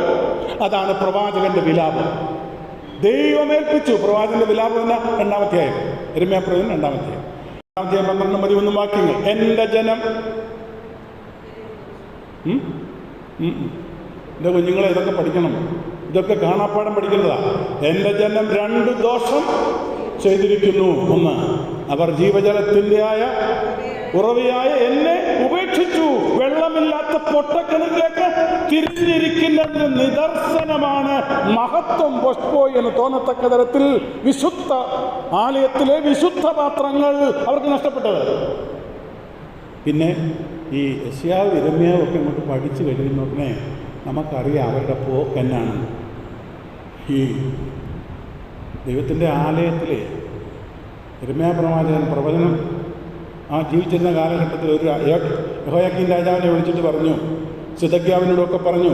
Speaker 1: അതാണ് പ്രവാചകന്റെ വിലാപം. ദൈവമേൽപ്പിച്ചു. പ്രവാചകന്റെ വിലാപം എന്ന 2-ാം അധ്യായം, യിരെമ്യാപ്രവചനം 2-ാം അധ്യായം 12-13 വാക്യങ്ങൾ. എൻ്റെ ജനം എൻ്റെ കുഞ്ഞുങ്ങളെ ഇതൊക്കെ പഠിക്കണം, ഇതൊക്കെ കാണാപ്പാഠം പഠിക്കേണ്ടതാ. എൻ്റെ ജനം 2 ദോഷം ചെയ്തിരിക്കുന്നു. ഒന്ന്, അവർ ജീവജലത്തിൻ്റെ ഉറവിയായ എന്നെ ഉപേക്ഷിച്ചു, വെള്ളമില്ലാത്ത പൊട്ടക്കിണറിലേക്ക് തിരിഞ്ഞിരിക്കുന്നതിന് നിദർശനമാണ് മഹത്വം ബൊഷ്പോയ് എന്ന് തോന്നത്തക്ക തരത്തിൽ വിശുദ്ധ ആലയത്തിലെ വിശുദ്ധ പാത്രങ്ങൾ അവർക്ക് നഷ്ടപ്പെട്ടത്. പിന്നെ ഈ യെശയ്യാവ് യിരെമ്യാവ് ഒക്കെ നമുക്ക് പഠിച്ചു കഴിയുന്നതിനെ നമുക്കറിയാം അവരുടെ പോക്ക് എന്നാണ്. ഈ ദൈവത്തിൻ്റെ ആലയത്തിലെ യിരെമ്യാവ് പ്രവാചകൻ പ്രവചനം ജീവിച്ചിരുന്ന കാലഘട്ടത്തിൽ ഒരു യെഹോയാക്കീം രാജാവിനെ വിളിച്ചിട്ട് പറഞ്ഞു, സിദെക്കീയാവിനോടൊക്കെ പറഞ്ഞു,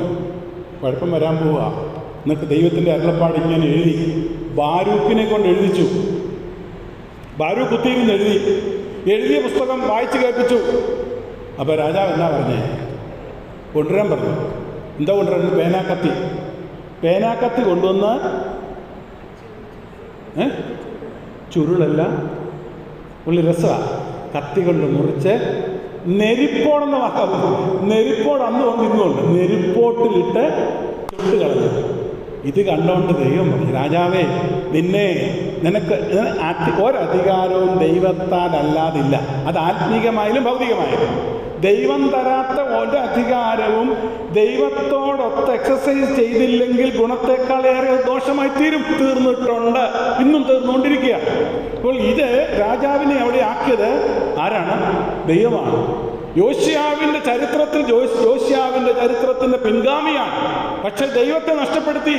Speaker 1: കുഴപ്പം വരാൻ പോവുക. എന്നിട്ട് ദൈവത്തിൻ്റെ അരുളപ്പാട് ഇങ്ങനെ എഴുതി ബാരൂക്കിനെ കൊണ്ട് എഴുതിച്ചു. ബാരൂക്ക് കുത്തിയിരുന്ന് എഴുതിയ പുസ്തകം വായിച്ച് കേൾപ്പിച്ചു. അപ്പോൾ രാജാവ് എന്നാ പറഞ്ഞേ? കൊണ്ടുവരാൻ പറഞ്ഞു. എന്താ കൊണ്ടുവരുന്നത്? പേനാക്കത്തി കൊണ്ടുവന്ന് ചുരുളല്ല, ഉള്ളി രസമാണ്, കത്തി കൊണ്ട് മുറിച്ച് നെരിപ്പോടെന്ന് വാക്കാവും. നെരിപ്പോട് അന്ന് വന്ന് ഇന്നുണ്ട്. നെരിപ്പോട്ടിലിട്ട് ചുട്ട് കളഞ്ഞു. ഇത് കണ്ടുകൊണ്ട് ദൈവം പറഞ്ഞു, രാജാവേ, നിനക്ക് ഒരധികാരവും ദൈവത്താൽ അല്ലാതില്ല. അത് ആത്മീകമായാലും ഭൗതികമായാലും ദൈവം തരാത്ത ഒരധികാരവും ദൈവത്തോടൊത്ത് എക്സസൈസ് ചെയ്തില്ലെങ്കിൽ ഗുണത്തെക്കാളേറെ ദോഷമായി തീർന്നിട്ടുണ്ട്, ഇന്നും തീർന്നുകൊണ്ടിരിക്കുക. അപ്പോൾ ഇത് രാജാവിനെ അവിടെ ആക്കിയത് ആരാണ്? ദൈവമാണ്. യോശിയാവിൻ്റെ ചരിത്രത്തിൻ്റെ പിൻഗാമിയാണ്. പക്ഷെ ദൈവത്തെ നഷ്ടപ്പെടുത്തി,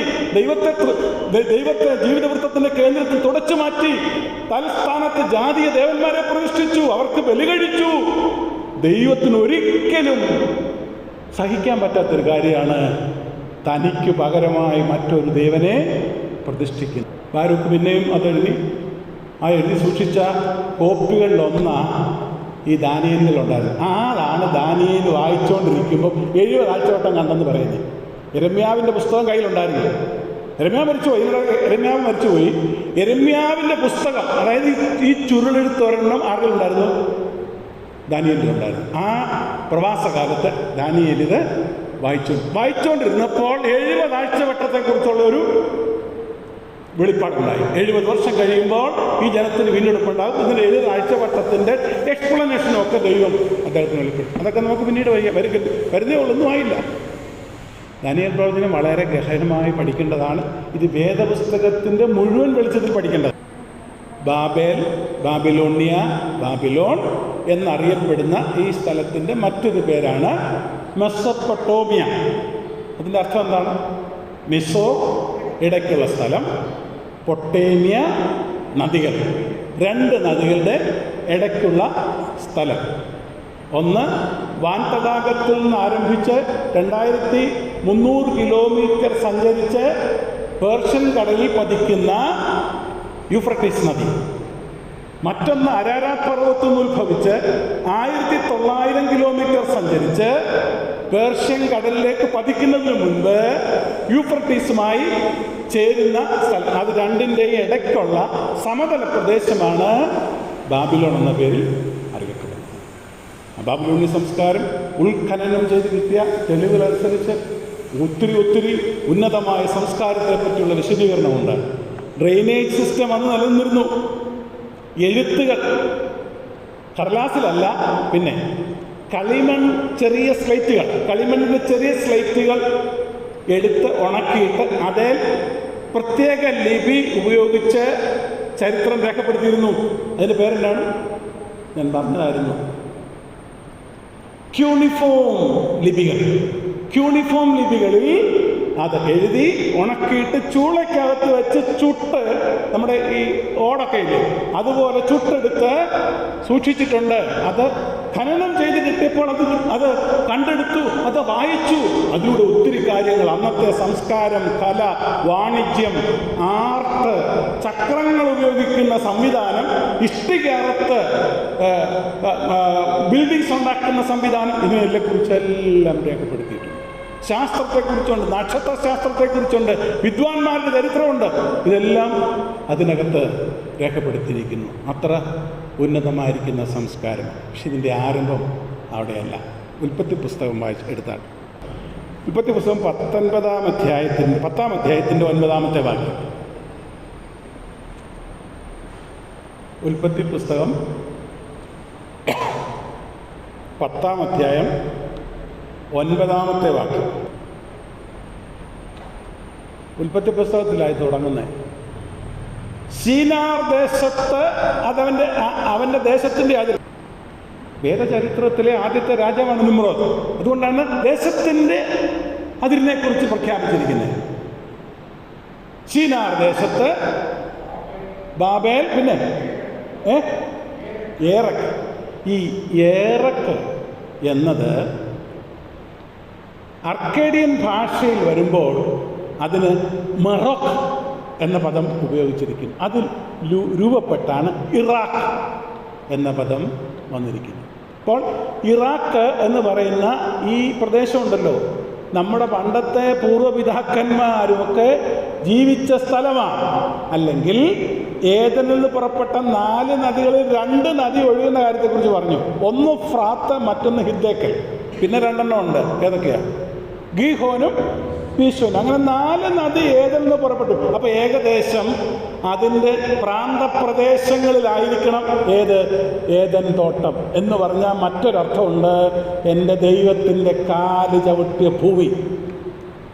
Speaker 1: ദൈവത്തെ ജീവിതവൃത്തത്തിൻ്റെ കേന്ദ്രത്തിൽ തുടച്ചു മാറ്റി, തൽസ്ഥാനത്ത് ജാതീയ ദേവന്മാരെ പ്രതിഷ്ഠിച്ചു, അവർക്ക് ബലി കഴിച്ചു. ദൈവത്തിന് ഒരിക്കലും സഹിക്കാൻ പറ്റാത്തൊരു കാര്യമാണ് തനിക്ക് പകരമായി മറ്റൊരു ദേവനെ പ്രതിഷ്ഠിക്കുന്നത്. ബാരൂക്ക് പിന്നെയും അതെഴുതി സൂക്ഷിച്ച കോപ്പികളിലൊന്നാണ് ഈ ദാനിയേലിലുണ്ടായിരുന്നു. അതാണ് ദാനിയേൽ വായിച്ചുകൊണ്ടിരിക്കുമ്പോൾ 70 ആഴ്ചവട്ടം കണ്ടെന്ന് പറയുന്നത്. യിരെമ്യാവിൻ്റെ പുസ്തകം കയ്യിലുണ്ടായിരുന്നു. യിരെമ്യാവ് മരിച്ചുപോയി. യിരെമ്യാവിൻ്റെ പുസ്തകം, അതായത് ഈ ചുരുളെഴുത്തൊരെണ്ണം ആരുണ്ടായിരുന്നു? ദാനിയേലിലുണ്ടായിരുന്നു. ആ പ്രവാസകാലത്ത് ദാനിയേൽ ഇത് വായിച്ചുകൊണ്ടിരുന്നപ്പോൾ 70 ആഴ്ചവട്ടത്തെക്കുറിച്ചുള്ള ഒരു വെളിപ്പാടുണ്ടായി. 70 വർഷം കഴിയുമ്പോൾ ഈ ജനത്തിന് വീണ്ടെടുപ്പുണ്ടാകും. ഇതിന് 70 ആഴ്ചവട്ടത്തിൻ്റെ എക്സ്പ്ലനേഷനും ഒക്കെ ദൈവം അദ്ദേഹത്തിന് വെളിപ്പെടും. അതൊക്കെ നമുക്ക് പിന്നീട് വരുന്നേ ഉള്ളൊന്നും ആയില്ല. ദാനിയേൽ പ്രവചനം വളരെ ഗഹനമായി പഠിക്കേണ്ടതാണ്. ഇത് വേദപുസ്തകത്തിൻ്റെ മുഴുവൻ വെളിച്ചത്തിൽ പഠിക്കേണ്ടത്. ബാബിലോൺ എന്നറിയപ്പെടുന്ന ഈ സ്ഥലത്തിൻ്റെ മറ്റൊരു പേരാണ് മെസൊപ്പൊട്ടേമിയ. അതിൻ്റെ അർത്ഥം എന്താണ്? മെസോ ഇടയ്ക്കുള്ള സ്ഥലം, പൊട്ടേമിയ നദികൾ, 2 നദികളുടെ ഇടയ്ക്കുള്ള സ്ഥലം. ഒന്ന് വാൻതടാകത്തിൽ നിന്ന് ആരംഭിച്ച് 2300 കിലോമീറ്റർ സഞ്ചരിച്ച് പേർഷ്യൻ കടലിൽ പതിക്കുന്ന യൂഫ്രട്ടീസ് നദി. മറ്റൊന്ന് അരാരാത്ത് പർവ്വതത്തിൽ നിന്ന് ഉത്ഭവിച്ച് 1900 കിലോമീറ്റർ സഞ്ചരിച്ച് പേർഷ്യൻ കടലിലേക്ക് പതിക്കുന്നതിന് മുൻപ് യൂഫ്രട്ടീസുമായി ചേരുന്ന സ്ഥലം. അത് രണ്ടിൻ്റെയും ഇടയ്ക്കുള്ള സമതല പ്രദേശമാണ് ബാബിലോൺ എന്ന പേരിൽ അറിയപ്പെടുന്നത്. ബാബിലോണിയ സംസ്കാരം ഉൾഖനനം ചെയ്ത് കിട്ടിയ തെളിവുകളനുസരിച്ച് ഒത്തിരി ഉന്നതമായ സംസ്കാരത്തെ പറ്റിയുള്ള വിശദീകരണമുണ്ട്. ഡ്രെയിനേജ് സിസ്റ്റം അന്ന് നിലനിന്നിരുന്നു. എഴുത്തുകൾ കടലാസിലല്ല, പിന്നെ കളിമണ്ണിൻ്റെ ചെറിയ സ്ലേറ്റുകൾ എടുത്ത് ഉണക്കിയിട്ട് അതിൽ പ്രത്യേക ലിപി ഉപയോഗിച്ച് ചരിത്രം രേഖപ്പെടുത്തിയിരുന്നു. അതിൻ്റെ പേരെന്താണ്? ഞാൻ പറഞ്ഞതായിരുന്നു, ക്യൂണിഫോം ലിപികളിൽ അത് എഴുതി ഉണക്കിയിട്ട് ചൂളയ്ക്കകത്ത് വെച്ച് ചുട്ട്, നമ്മുടെ ഈ ഓടൊക്കെ ഇല്ലേ അതുപോലെ ചുട്ടെടുത്ത് സൂക്ഷിച്ചിട്ടുണ്ട്. അത് ഖനനം ചെയ്ത് കിട്ടിയപ്പോൾ അത് കണ്ടെടുത്തു, അത് വായിച്ചു. അതിലൂടെ ഒത്തിരി കാര്യങ്ങൾ, അന്നത്തെ സംസ്കാരം, കല, വാണിജ്യം, ആർട്ട്, ചക്രങ്ങൾ ഉപയോഗിക്കുന്ന സംവിധാനം, ഇഷ്ടികയറുത്ത് ബിൽഡിങ്സ് ഉണ്ടാക്കുന്ന സംവിധാനം, ഇതിനെല്ലാം കുറിച്ചെല്ലാം രേഖപ്പെടുത്തിയിട്ടുണ്ട്. ശാസ്ത്രത്തെക്കുറിച്ചുണ്ട്, നക്ഷത്രശാസ്ത്രത്തെക്കുറിച്ചുണ്ട്, വിദ്വാൻമാരുടെ ചരിത്രമുണ്ട്. ഇതെല്ലാം അതിനകത്ത് രേഖപ്പെടുത്തിയിരിക്കുന്നു. അത്ര ഉന്നതമായിരിക്കുന്ന സംസ്കാരം. പക്ഷെ ഇതിൻ്റെ ആരംഭം അവിടെയല്ല. ഉൽപ്പത്തി പുസ്തകം എടുത്താൽ ഉൽപ്പത്തി പുസ്തകം 10-ാം അധ്യായത്തിൻ്റെ 9-ാമത്തെ വാക്യം. ഉൽപ്പത്തി പുസ്തകം 10-ാം അധ്യായം 9-ാമത്തെ വാക്യം. ഉൽപ്പത്തി പുസ്തകത്തിലായി തുടങ്ങുന്നത്. ശീനാർ ദേശത്ത് അവൻ്റെ ദേശത്തിൻ്റെ അതിർ. വേദചരിത്രത്തിലെ ആദ്യത്തെ രാജാവാണ് നിമ്രോദ്. അതുകൊണ്ടാണ് ദേശത്തിൻ്റെ അതിരിനെക്കുറിച്ച് പ്രഖ്യാപിച്ചിരിക്കുന്നത്. ശീനാർ ദേശത്ത് ബാബേൽ, പിന്നെ ഏറക്ക്. ഈ ഏറക്ക് എന്നത് അർക്കേഡിയൻ ഭാഷയിൽ വരുമ്പോൾ അതിന് മറോക്ക് എന്ന പദം ഉപയോഗിച്ചിരിക്കുന്നു. അതിൽ രൂപപ്പെട്ടാണ് ഇറാഖ് എന്ന പദം വന്നിരിക്കുന്നത്. അപ്പോൾ ഇറാഖ് എന്ന് പറയുന്ന ഈ പ്രദേശമുണ്ടല്ലോ, നമ്മുടെ പണ്ടത്തെ പൂർവ്വപിതാക്കന്മാരുമൊക്കെ ജീവിച്ച സ്ഥലമാണ്. അല്ലെങ്കിൽ ഏദനിൽ നിന്ന് പുറപ്പെട്ട 4 നദികളിൽ 2 നദി ഒഴുകുന്ന കാര്യത്തെക്കുറിച്ച് പറഞ്ഞു. ഒന്ന് ഫ്രാത്ത്, മറ്റൊന്ന് ഹിദ്ദേക്കൽ, പിന്നെ 2 ഉണ്ട്. ഏതൊക്കെയാണ്? ഗീഹോനും പീശോനും. അങ്ങനെ 4 നദി ഏദനിൽ നിന്ന് പുറപ്പെട്ടു. അപ്പോൾ ഏകദേശം അതിൻ്റെ പ്രാന്തപ്രദേശങ്ങളിലായിരിക്കണം ഏദൻ തോട്ടം എന്ന് പറഞ്ഞാൽ മറ്റൊരർത്ഥമുണ്ട്, എൻ്റെ ദൈവത്തിൻ്റെ കാല് ചവിട്ടിയ ഭൂമി.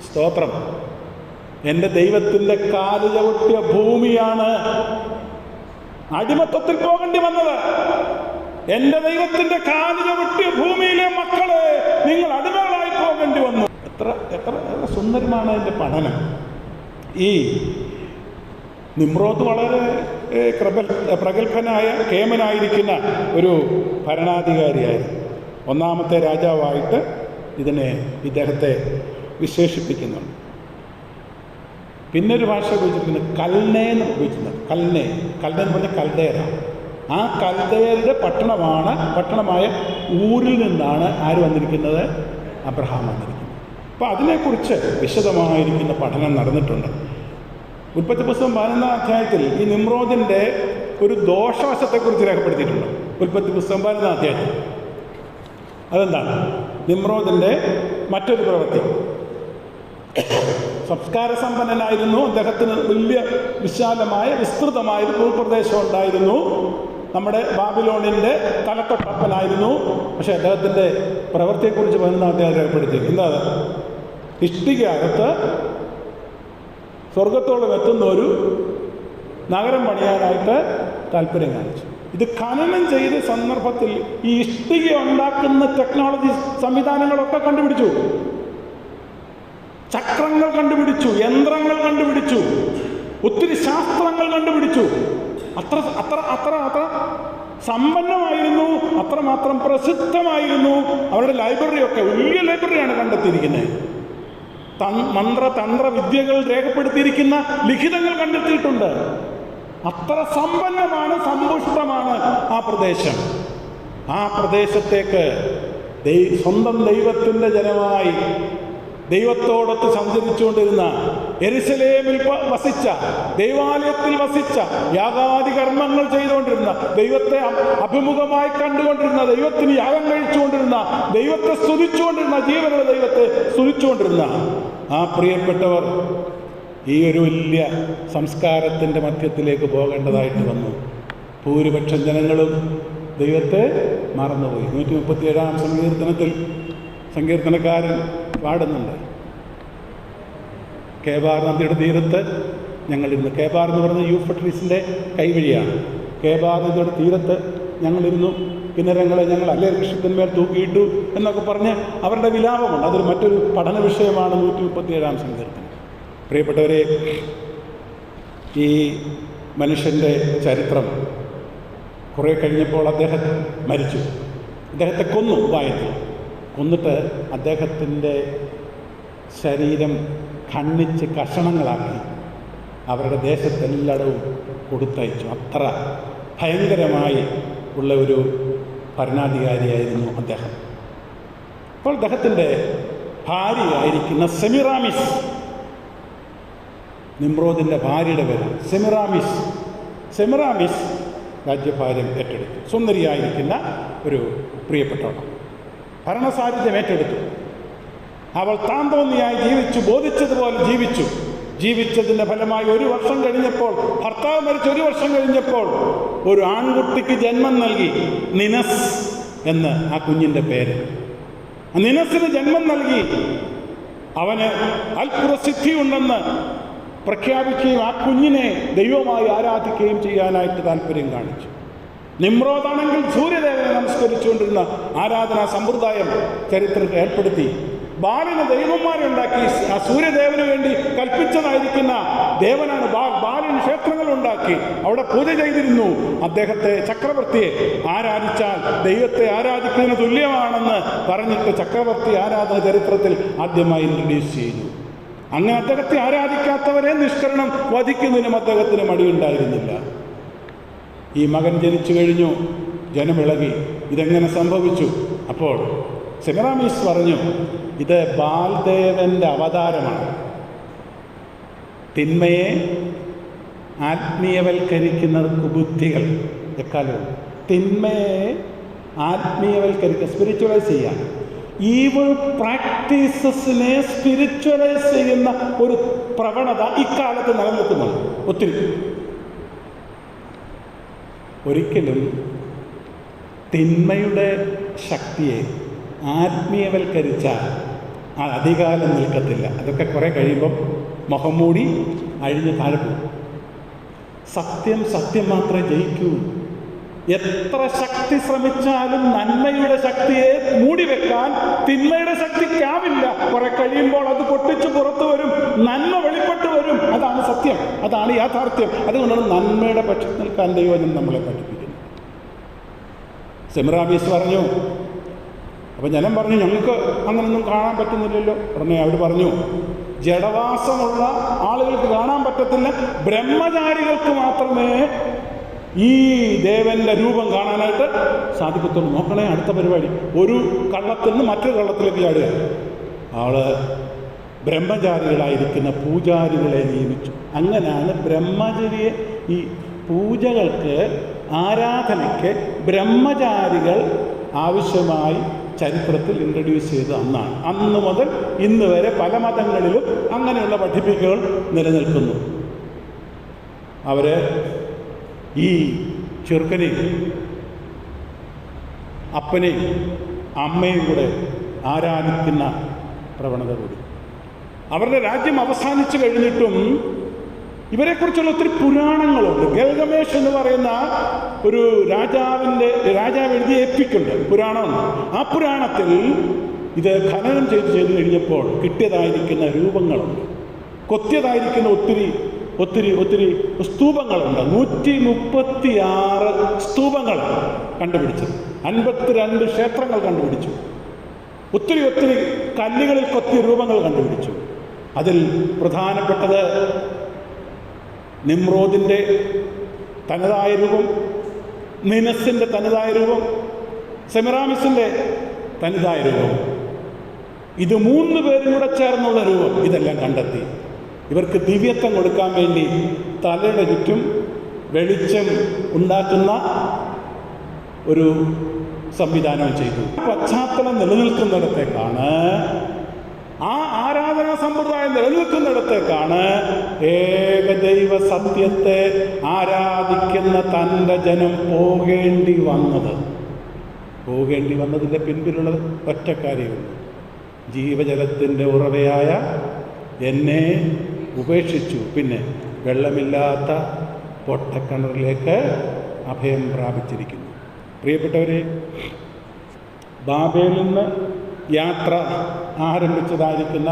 Speaker 1: സ്തോത്രം. എൻ്റെ ദൈവത്തിൻ്റെ കാല് ചവിട്ടിയ ഭൂമിയാണ് അടിമത്തത്തിൽ പോകേണ്ടി വന്നത്. എൻ്റെ ദൈവത്തിൻ്റെ കാല് ചവിട്ടിയ ഭൂമിയിലെ മക്കളെ നിങ്ങൾ അടിമകളായി പോകേണ്ടി വന്നു. എത്ര സുന്ദരമാണ് അതിൻ്റെ പഠനം. ഈ നിമ്രോദ് വളരെ പ്രഗത്ഭനായ കേമനായിരിക്കുന്ന ഒരു ഭരണാധികാരിയായിരുന്നു. 1-ാമത്തെ രാജാവായിട്ട് ഇദ്ദേഹത്തെ വിശേഷിപ്പിക്കുന്നുണ്ട്. പിന്നെ ഒരു ഭാഷ ഉപയോഗിച്ചിരിക്കുന്നത് കൽനെ എന്ന് ഉപയോഗിച്ചിട്ടുണ്ട്. കൽനെ എന്ന് പറഞ്ഞാൽ കൽദേറാണ്. ആ കൽദേരുടെ പട്ടണമായ ഊരിൽ നിന്നാണ് ആര് വന്നിരിക്കുന്നത്? അബ്രഹാം വന്നിരിക്കുന്നത്. അപ്പോൾ അതിനെക്കുറിച്ച് വിശദമായിരിക്കുന്ന പഠനം നടന്നിട്ടുണ്ട്. ഉൽപ്പത്തി പുസ്തകം 11-ാം അധ്യായത്തിൽ ഈ നിമ്രോദിൻ്റെ ഒരു ദോഷവശത്തെക്കുറിച്ച് രേഖപ്പെടുത്തിയിട്ടുണ്ട്. ഉൽപ്പത്തി പുസ്തകം 11-ാം അധ്യായത്തിൽ അതെന്താണ്? നിമ്രോദിൻ്റെ മറ്റൊരു പ്രവൃത്തി. സംസ്കാര സമ്പന്നനായിരുന്നു. അദ്ദേഹത്തിന് വലിയ വിശാലമായ വിസ്തൃതമായൊരു ഭൂപ്രദേശം ഉണ്ടായിരുന്നു. നമ്മുടെ ബാബിലോണിൻ്റെ തലത്തൊട്ടപ്പനായിരുന്നു. പക്ഷേ അദ്ദേഹത്തിൻ്റെ പ്രവൃത്തിയെക്കുറിച്ച് 11-ാം അധ്യായം രേഖപ്പെടുത്തി. എന്താ? ഇഷ്ടികകത്ത് സ്വർഗത്തോളം എത്തുന്ന ഒരു നഗരം പണിയാനായിട്ട് താല്പര്യം കാണിച്ചു. ഇത് ഖനനം ചെയ്ത സന്ദർഭത്തിൽ ഈ ഇഷ്ടിക ഉണ്ടാക്കുന്ന ടെക്നോളജി സംവിധാനങ്ങളൊക്കെ കണ്ടുപിടിച്ചു. ചക്രങ്ങൾ കണ്ടുപിടിച്ചു, യന്ത്രങ്ങൾ കണ്ടുപിടിച്ചു, ഒത്തിരി ശാസ്ത്രങ്ങൾ കണ്ടുപിടിച്ചു. അത്ര സമ്പന്നമായിരുന്നു, അത്രമാത്രം പ്രസിദ്ധമായിരുന്നു. അവരുടെ ലൈബ്രറിയൊക്കെ വലിയ ലൈബ്രറിയാണ് കണ്ടെത്തിയിരിക്കുന്നത്. തന്ത്ര വിദ്യകൾ രേഖപ്പെടുത്തിയിരിക്കുന്ന ലിഖിതങ്ങൾ കണ്ടെത്തിയിട്ടുണ്ട്. അത്ര സമ്പന്നമാണ്, സമ്പുഷ്ടമാണ് ആ പ്രദേശം. ആ പ്രദേശത്തേക്ക് സ്വന്തം ദൈവത്തിൻ്റെ ജനമായി ദൈവത്തോടൊത്ത് സഞ്ചരിച്ചുകൊണ്ടിരുന്ന, യെരുശലേമിൽ വസിച്ച, ദൈവാലയത്തിൽ വസിച്ച, യാഗാദി കർമ്മങ്ങൾ ചെയ്തുകൊണ്ടിരുന്ന, ദൈവത്തെ അഭിമുഖമായി കണ്ടുകൊണ്ടിരുന്ന, ദൈവത്തിന് യാഗം കഴിച്ചുകൊണ്ടിരുന്ന, ദൈവത്തെ സ്തുതിച്ചുകൊണ്ടിരുന്ന, ജീവനുള്ള ദൈവത്തെ സ്തുതിച്ചുകൊണ്ടിരുന്ന ആ പ്രിയപ്പെട്ടവർ ഈ ഒരു വലിയ സംസ്കാരത്തിൻ്റെ മധ്യത്തിലേക്ക് പോകേണ്ടതായിട്ട് വന്നു. ഭൂരിപക്ഷം ജനങ്ങളും ദൈവത്തെ മറന്നുപോയി. 137-ാം സങ്കീർത്തനക്കാരൻ പാടുന്നുണ്ട്, കേബാർ നദിയുടെ തീരത്ത് ഞങ്ങളിരുന്നു. കേബാർ എന്ന് പറയുന്നത് യൂഫ്രട്ടീസിൻ്റെ കൈവഴിയാണ്. കേബാർ നദിയുടെ തീരത്ത് ഞങ്ങളിരുന്നു, കിന്നരങ്ങളെ ഞങ്ങൾ അലയവൃക്ഷത്തിന്മേൽ തൂക്കിയിട്ടു എന്നൊക്കെ പറഞ്ഞ് അവരുടെ വിലാപമുണ്ട്. അതൊരു മറ്റൊരു പഠന വിഷയമാണ് 137-ാം സങ്കീർത്തനം. പ്രിയപ്പെട്ടവരെ, ഈ മനുഷ്യൻ്റെ ചരിത്രം കുറേ കഴിഞ്ഞപ്പോൾ അദ്ദേഹം മരിച്ചു. അദ്ദേഹത്തെ കൊന്നു, ഉപായത്തിൽ കൊന്നിട്ട് അദ്ദേഹത്തിൻ്റെ ശരീരം ഖണ്ഡിച്ച് കഷണങ്ങളാക്കി അവരുടെ ദേശത്തെല്ലായിടവും കൊടുത്തയച്ചു. അത്ര ഭയങ്കരമായി ഉള്ള ഒരു ഭരണാധികാരിയായിരുന്നു അദ്ദേഹം. അപ്പോൾ അദ്ദേഹത്തിൻ്റെ ഭാര്യയായിരിക്കുന്ന സെമിറാമിസ്, നിമ്രോദിൻ്റെ ഭാര്യയുടെ പേര് സെമിറാമിസ് രാജ്യഭാരം ഏറ്റെടുത്തു. സുന്ദരിയായിരിക്കുന്ന ഒരു പ്രിയപ്പെട്ടവൾ ഭരണസാരഥ്യം ഏറ്റെടുത്തു. അവൾ താൻ തോന്നിയായി ജീവിച്ചു, ബോധിച്ചതുപോലെ ജീവിച്ചു. ജീവിച്ചതിൻ്റെ ഫലമായി 1 വർഷം കഴിഞ്ഞപ്പോൾ, ഭർത്താവ് മരിച്ച് 1 വർഷം കഴിഞ്ഞപ്പോൾ ഒരു ആൺകുട്ടിക്ക് ജന്മം നൽകി. നിനസ് എന്ന് ആ കുഞ്ഞിൻ്റെ പേര്. നിനസിന് ജന്മം നൽകി. അവന് അത്ഭുത സിദ്ധിയുണ്ടെന്ന് പ്രഖ്യാപിക്കുകയും ആ കുഞ്ഞിനെ ദൈവമായി ആരാധിക്കുകയും ചെയ്യാനായിട്ട് താല്പര്യം കാണിച്ചു. നിമ്രോദാണെങ്കിൽ സൂര്യദേവനെ നമസ്കരിച്ചുകൊണ്ടിരുന്ന ആരാധനാ സമ്പ്രദായം ചരിത്രത്തിൽ ഏർപ്പെടുത്തി. ബാലിന് ദൈവന്മാരെ ഉണ്ടാക്കി. ആ സൂര്യദേവന് വേണ്ടി കൽപ്പിച്ചതായിരിക്കുന്ന ദേവനാണ് ബാലിന് ക്ഷേത്രങ്ങൾ ഉണ്ടാക്കി അവിടെ പൂജ ചെയ്തിരുന്നു. അദ്ദേഹത്തെ, ചക്രവർത്തിയെ ആരാധിച്ചാൽ ദൈവത്തെ ആരാധിക്കുന്നതിന് തുല്യമാണെന്ന് പറഞ്ഞിട്ട് ചക്രവർത്തി ആരാധന ചരിത്രത്തിൽ ആദ്യമായി ഇൻട്രൊഡ്യൂസ് ചെയ്തു. അങ്ങനെ അദ്ദേഹത്തെ ആരാധിക്കാത്തവരെ നിഷ്കരണം വധിക്കുന്നതിനും അദ്ദേഹത്തിന് മടിയുണ്ടായിരുന്നില്ല. ഈ മകൻ ജനിച്ചു കഴിഞ്ഞു, ജനമിളകി. ഇതെങ്ങനെ സംഭവിച്ചു? അപ്പോൾ സെമിറാമീസ് പറഞ്ഞു, ഇത് ബാൽദേവന്റെ അവതാരമാണ്. തിന്മയെ ആത്മീയവൽക്കരിക്കുന്ന കുബുദ്ധികൾ എക്കാലവും തിന്മയെ ആത്മീയവൽക്കരിക്കുക, സ്പിരിച്വലൈസ് ചെയ്യാൻ, ഈവിൾ പ്രാക്ടീസസിനെ സ്പിരിച്വലൈസ് ചെയ്യുന്ന ഒരു പ്രവണത ഇക്കാലത്ത് നിലനിൽക്കുന്നുണ്ട് ഒത്തിരി. ഒരിക്കലും തിന്മയുടെ ശക്തിയെ ആത്മീയവൽക്കരിച്ചാൽ അത് അധികാലം നിൽക്കത്തില്ല. അതൊക്കെ കുറേ കഴിയുമ്പം മുഖം മൂടി അഴിഞ്ഞ് താഴെ പോകും. സത്യം സത്യം മാത്രമേ ജയിക്കൂ. എത്ര ശക്തി ശ്രമിച്ചാലും നന്മയുടെ ശക്തിയെ മൂടിവെക്കാൻ തിന്മയുടെ ശക്തിക്കാവില്ല. കുറെ കഴിയുമ്പോൾ അത് പൊട്ടിച്ച് പുറത്തു വരും, നന്മ വെളിപ്പെട്ടു വരും. അതാണ് സത്യം, അതാണ് യാഥാർത്ഥ്യം. അതുകൊണ്ടാണ് നന്മയുടെ പക്ഷത്ത് നിൽക്കാൻ ദൈവം നമ്മളെ പഠിപ്പിക്കുന്നത്. സെമിറാമീസ് പറഞ്ഞു. അപ്പം ജനം പറഞ്ഞു, ഞങ്ങൾക്ക് അങ്ങനൊന്നും കാണാൻ പറ്റുന്നില്ലല്ലോ. ഉടനെ അവർ പറഞ്ഞു, ജഡവാസമുള്ള ആളുകൾക്ക് കാണാൻ പറ്റത്തില്ല, ബ്രഹ്മചാരികൾക്ക് മാത്രമേ ഈ ദേവന്റെ രൂപം കാണാനായിട്ട് സാധിക്കത്തുള്ളൂ. നോക്കണേ, അടുത്ത പരിപാടി. ഒരു കള്ളത്തിൽ നിന്ന് മറ്റൊരു കള്ളത്തിലേക്ക് ചാടുക. ആള് ബ്രഹ്മചാരികളായിരിക്കുന്ന പൂജാരികളെ നിയമിച്ചു. അങ്ങനെയാണ് ബ്രഹ്മചര്യ ഈ പൂജകൾക്ക്, ആരാധനയ്ക്ക് ബ്രഹ്മചാരികൾ ആവശ്യമായി ചരിത്രത്തിൽ ഇൻട്രൊഡ്യൂസ് ചെയ്ത് അന്നാണ്. അന്ന് മുതൽ ഇന്ന് വരെ പല മതങ്ങളിലും അങ്ങനെയുള്ള പഠിപ്പിക്കലുകൾ നിലനിൽക്കുന്നു. അവര് ഈ ചെറുക്കനെയും അപ്പനെയും അമ്മയും കൂടെ ആരാധിക്കുന്ന പ്രവണത കൂടി. അവരുടെ രാജ്യം അവസാനിച്ചു കഴിഞ്ഞിട്ടും ഇവരെക്കുറിച്ചുള്ള ഒത്തിരി പുരാണങ്ങളുണ്ട്. ഗൽഗമേഷ് എന്ന് പറയുന്ന ഒരു രാജാവ് എഴുതിയ എപ്പിക്കുണ്ട്, പുരാണമുണ്ട്. ആ പുരാണത്തിൽ ഇത് ഖനനം ചെയ്ത് കഴിഞ്ഞപ്പോൾ കിട്ടിയതായിരിക്കുന്ന രൂപങ്ങളുണ്ട്, കൊത്തിയതായിരിക്കുന്ന ഒത്തിരി സ്തൂപങ്ങളുണ്ട്. 136 സ്തൂപങ്ങൾ കണ്ടുപിടിച്ചത്, 52 ക്ഷേത്രങ്ങൾ കണ്ടുപിടിച്ചു, ഒത്തിരി കല്ലുകളിൽ കൊത്തിയ രൂപങ്ങൾ കണ്ടുപിടിച്ചു. അതിൽ പ്രധാനപ്പെട്ടത് നിമ്രോദിൻ്റെ തനതായ രൂപം, നിനസിൻ്റെ തനതായ രൂപം, സെമിറാമിസിൻ്റെ തനതായ രൂപം. ഇത് 3 പേരും കൂടെ ചേർന്നുള്ള രൂപം. ഇതെല്ലാം കണ്ടെത്തി. ഇവർക്ക് ദിവ്യത്വം കൊടുക്കാൻ വേണ്ടി തലയുടെ ചുറ്റും വെളിച്ചം ഉണ്ടാക്കുന്ന ഒരു സംവിധാനം ചെയ്തു. പശ്ചാത്തലം നിലനിൽക്കുന്നിടത്തേക്കാണ്, ആ ആരാധനാ സമ്പ്രദായം നിലനിൽക്കുന്നിടത്തേക്കാണ് ഏകദൈവ സത്യത്തെ ആരാധിക്കുന്ന തൻ്റെ ജനം പോകേണ്ടി വന്നതിൻ്റെ പിൻപിലുള്ള ഒറ്റ കാര്യമുണ്ട്. ജീവജലത്തിൻ്റെ ഉറവയായ എന്നെ ഉപേക്ഷിച്ചു, പിന്നെ വെള്ളമില്ലാത്ത പൊട്ടക്കിണറിലേക്ക് അഭയം പ്രാപിച്ചിരിക്കുന്നു. പ്രിയപ്പെട്ടവരെ, ബാബേലിൽ നിന്ന് യാത്ര ആരംഭിച്ചതായിരിക്കുന്ന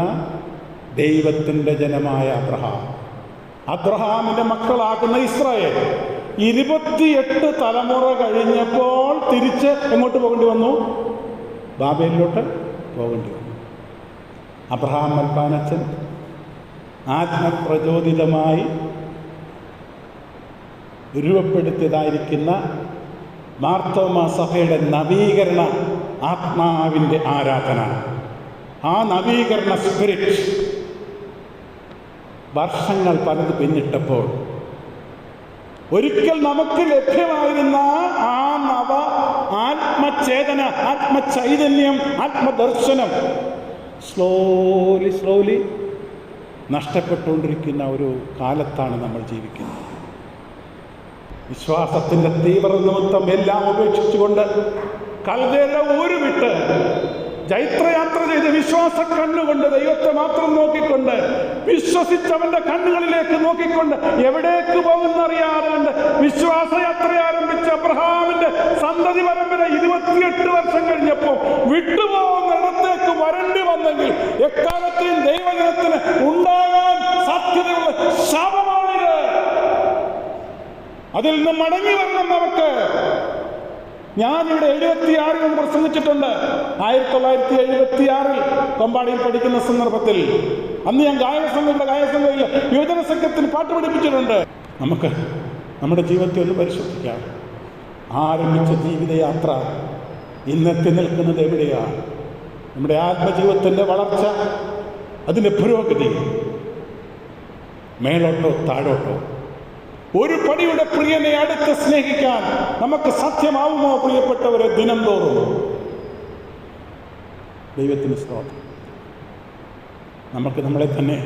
Speaker 1: ദൈവത്തിൻ്റെ ജനമായ അബ്രഹാമിൻ്റെ മക്കളാക്കുന്ന ഇസ്രായേൽ 28 തലമുറ കഴിഞ്ഞപ്പോൾ തിരിച്ച് എങ്ങോട്ട് പോകേണ്ടി വന്നു? ബാബേലിലോട്ട് പോകേണ്ടി വന്നു. അബ്രഹാം മൽപ്പാനച്ചൻ ആത്മപ്രചോദിതമായി രൂപപ്പെടുത്തിയതായിരിക്കുന്ന മാർത്തോമാ സഭയുടെ നവീകരണ ആത്മാവിൻ്റെ ആരാധന, ആ നവീകരണ സ്പിരിറ്റ് വർഷങ്ങൾ പലത് പിന്നിട്ടപ്പോൾ ഒരിക്കൽ നമുക്ക് ലഭ്യമായിരുന്ന ആ നവ ആത്മചേതന, ആത്മചൈതന്യം, ആത്മദർശനം സ്ലോലി നഷ്ടപ്പെട്ടുകൊണ്ടിരിക്കുന്ന ഒരു കാലത്താണ് നമ്മൾ ജീവിക്കുന്നത്. വിശ്വാസത്തിൻ്റെ തീവ്ര നിമിത്തം എല്ലാം ഉപേക്ഷിച്ചുകൊണ്ട് കൽദയരുടെ ഊര് വിട്ട് ജൈത്രയാത്ര ചെയ്ത് വിശ്വാസ കണ്ണുകൊണ്ട് ദൈവത്തെ മാത്രം നോക്കിക്കൊണ്ട് വിശ്വസിച്ചവന്റെ കണ്ണുകളിലേക്ക് നോക്കിക്കൊണ്ട് എവിടേക്ക് പോകുന്നറിയാതെ വിശ്വാസയാത്ര ആരംഭിച്ച അബ്രഹാമിന്റെ സന്തതി പരമ്പര 28 വർഷം കഴിഞ്ഞപ്പോൾ വിട്ടുപോകുന്നിടത്തേക്ക് വരേണ്ടി വന്നെങ്കിൽ എക്കാലത്തെയും ദൈവജനത്തിന് ഉണ്ടാകാൻ സാധ്യതയുള്ള ശാപമാണിത്. അതിൽ നിന്ന് മടങ്ങി വരണം നമുക്ക്. ഞാനിവിടെ 76 പ്രസംഗിച്ചിട്ടുണ്ട്. 1976 കൊമ്പാടിയിൽ പഠിക്കുന്ന സന്ദർഭത്തിൽ അന്ന് ഞാൻ ഗായകസംഘയിൽ യുവജന സംഘത്തിന് പാട്ട് പഠിപ്പിച്ചിട്ടുണ്ട്. നമുക്ക് നമ്മുടെ ജീവിതത്തെ ഒന്ന് പരിശോധിക്കാം. ആരംഭിച്ച ജീവിതയാത്ര ഇന്നെത്തി നിൽക്കുന്നത് എവിടെയാണ്? നമ്മുടെ ആത്മജീവിതത്തിൻ്റെ വളർച്ച, അതിൻ്റെ പുരോഗതി മേലോട്ടോ താഴോട്ടോ? ഒരു പടിയുടെ പ്രിയനെ അടുത്ത് സ്നേഹിക്കാൻ നമുക്ക് സാധ്യമാവുമോ പ്രിയപ്പെട്ടവരെ? ദിനം തോറും ദൈവത്തിന് സ്തോത്രം. നമുക്ക് നമ്മളെ തന്നെ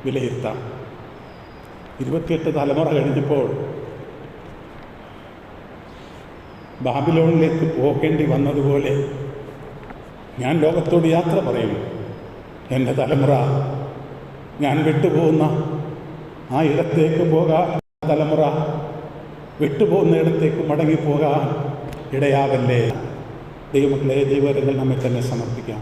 Speaker 1: വിലയിരുത്താം. 28 തലമുറ കഴിഞ്ഞപ്പോൾ ബാബിലോണിലേക്ക് പോകേണ്ടി വന്നതുപോലെ ഞാൻ ലോകത്തോട് യാത്ര പറയും. എൻ്റെ തലമുറ ഞാൻ വിട്ടുപോകുന്ന ആ ഇടത്തേക്ക് പോകാൻ, തലമുറ വിട്ടുപോകുന്ന ഇടത്തേക്ക് മടങ്ങിപ്പോകാൻ ഇടയാവല്ലേ. ദൈവമക്കളെ, ദൈവവരങ്ങൾ നമ്മെ തന്നെ സമർപ്പിക്കാം.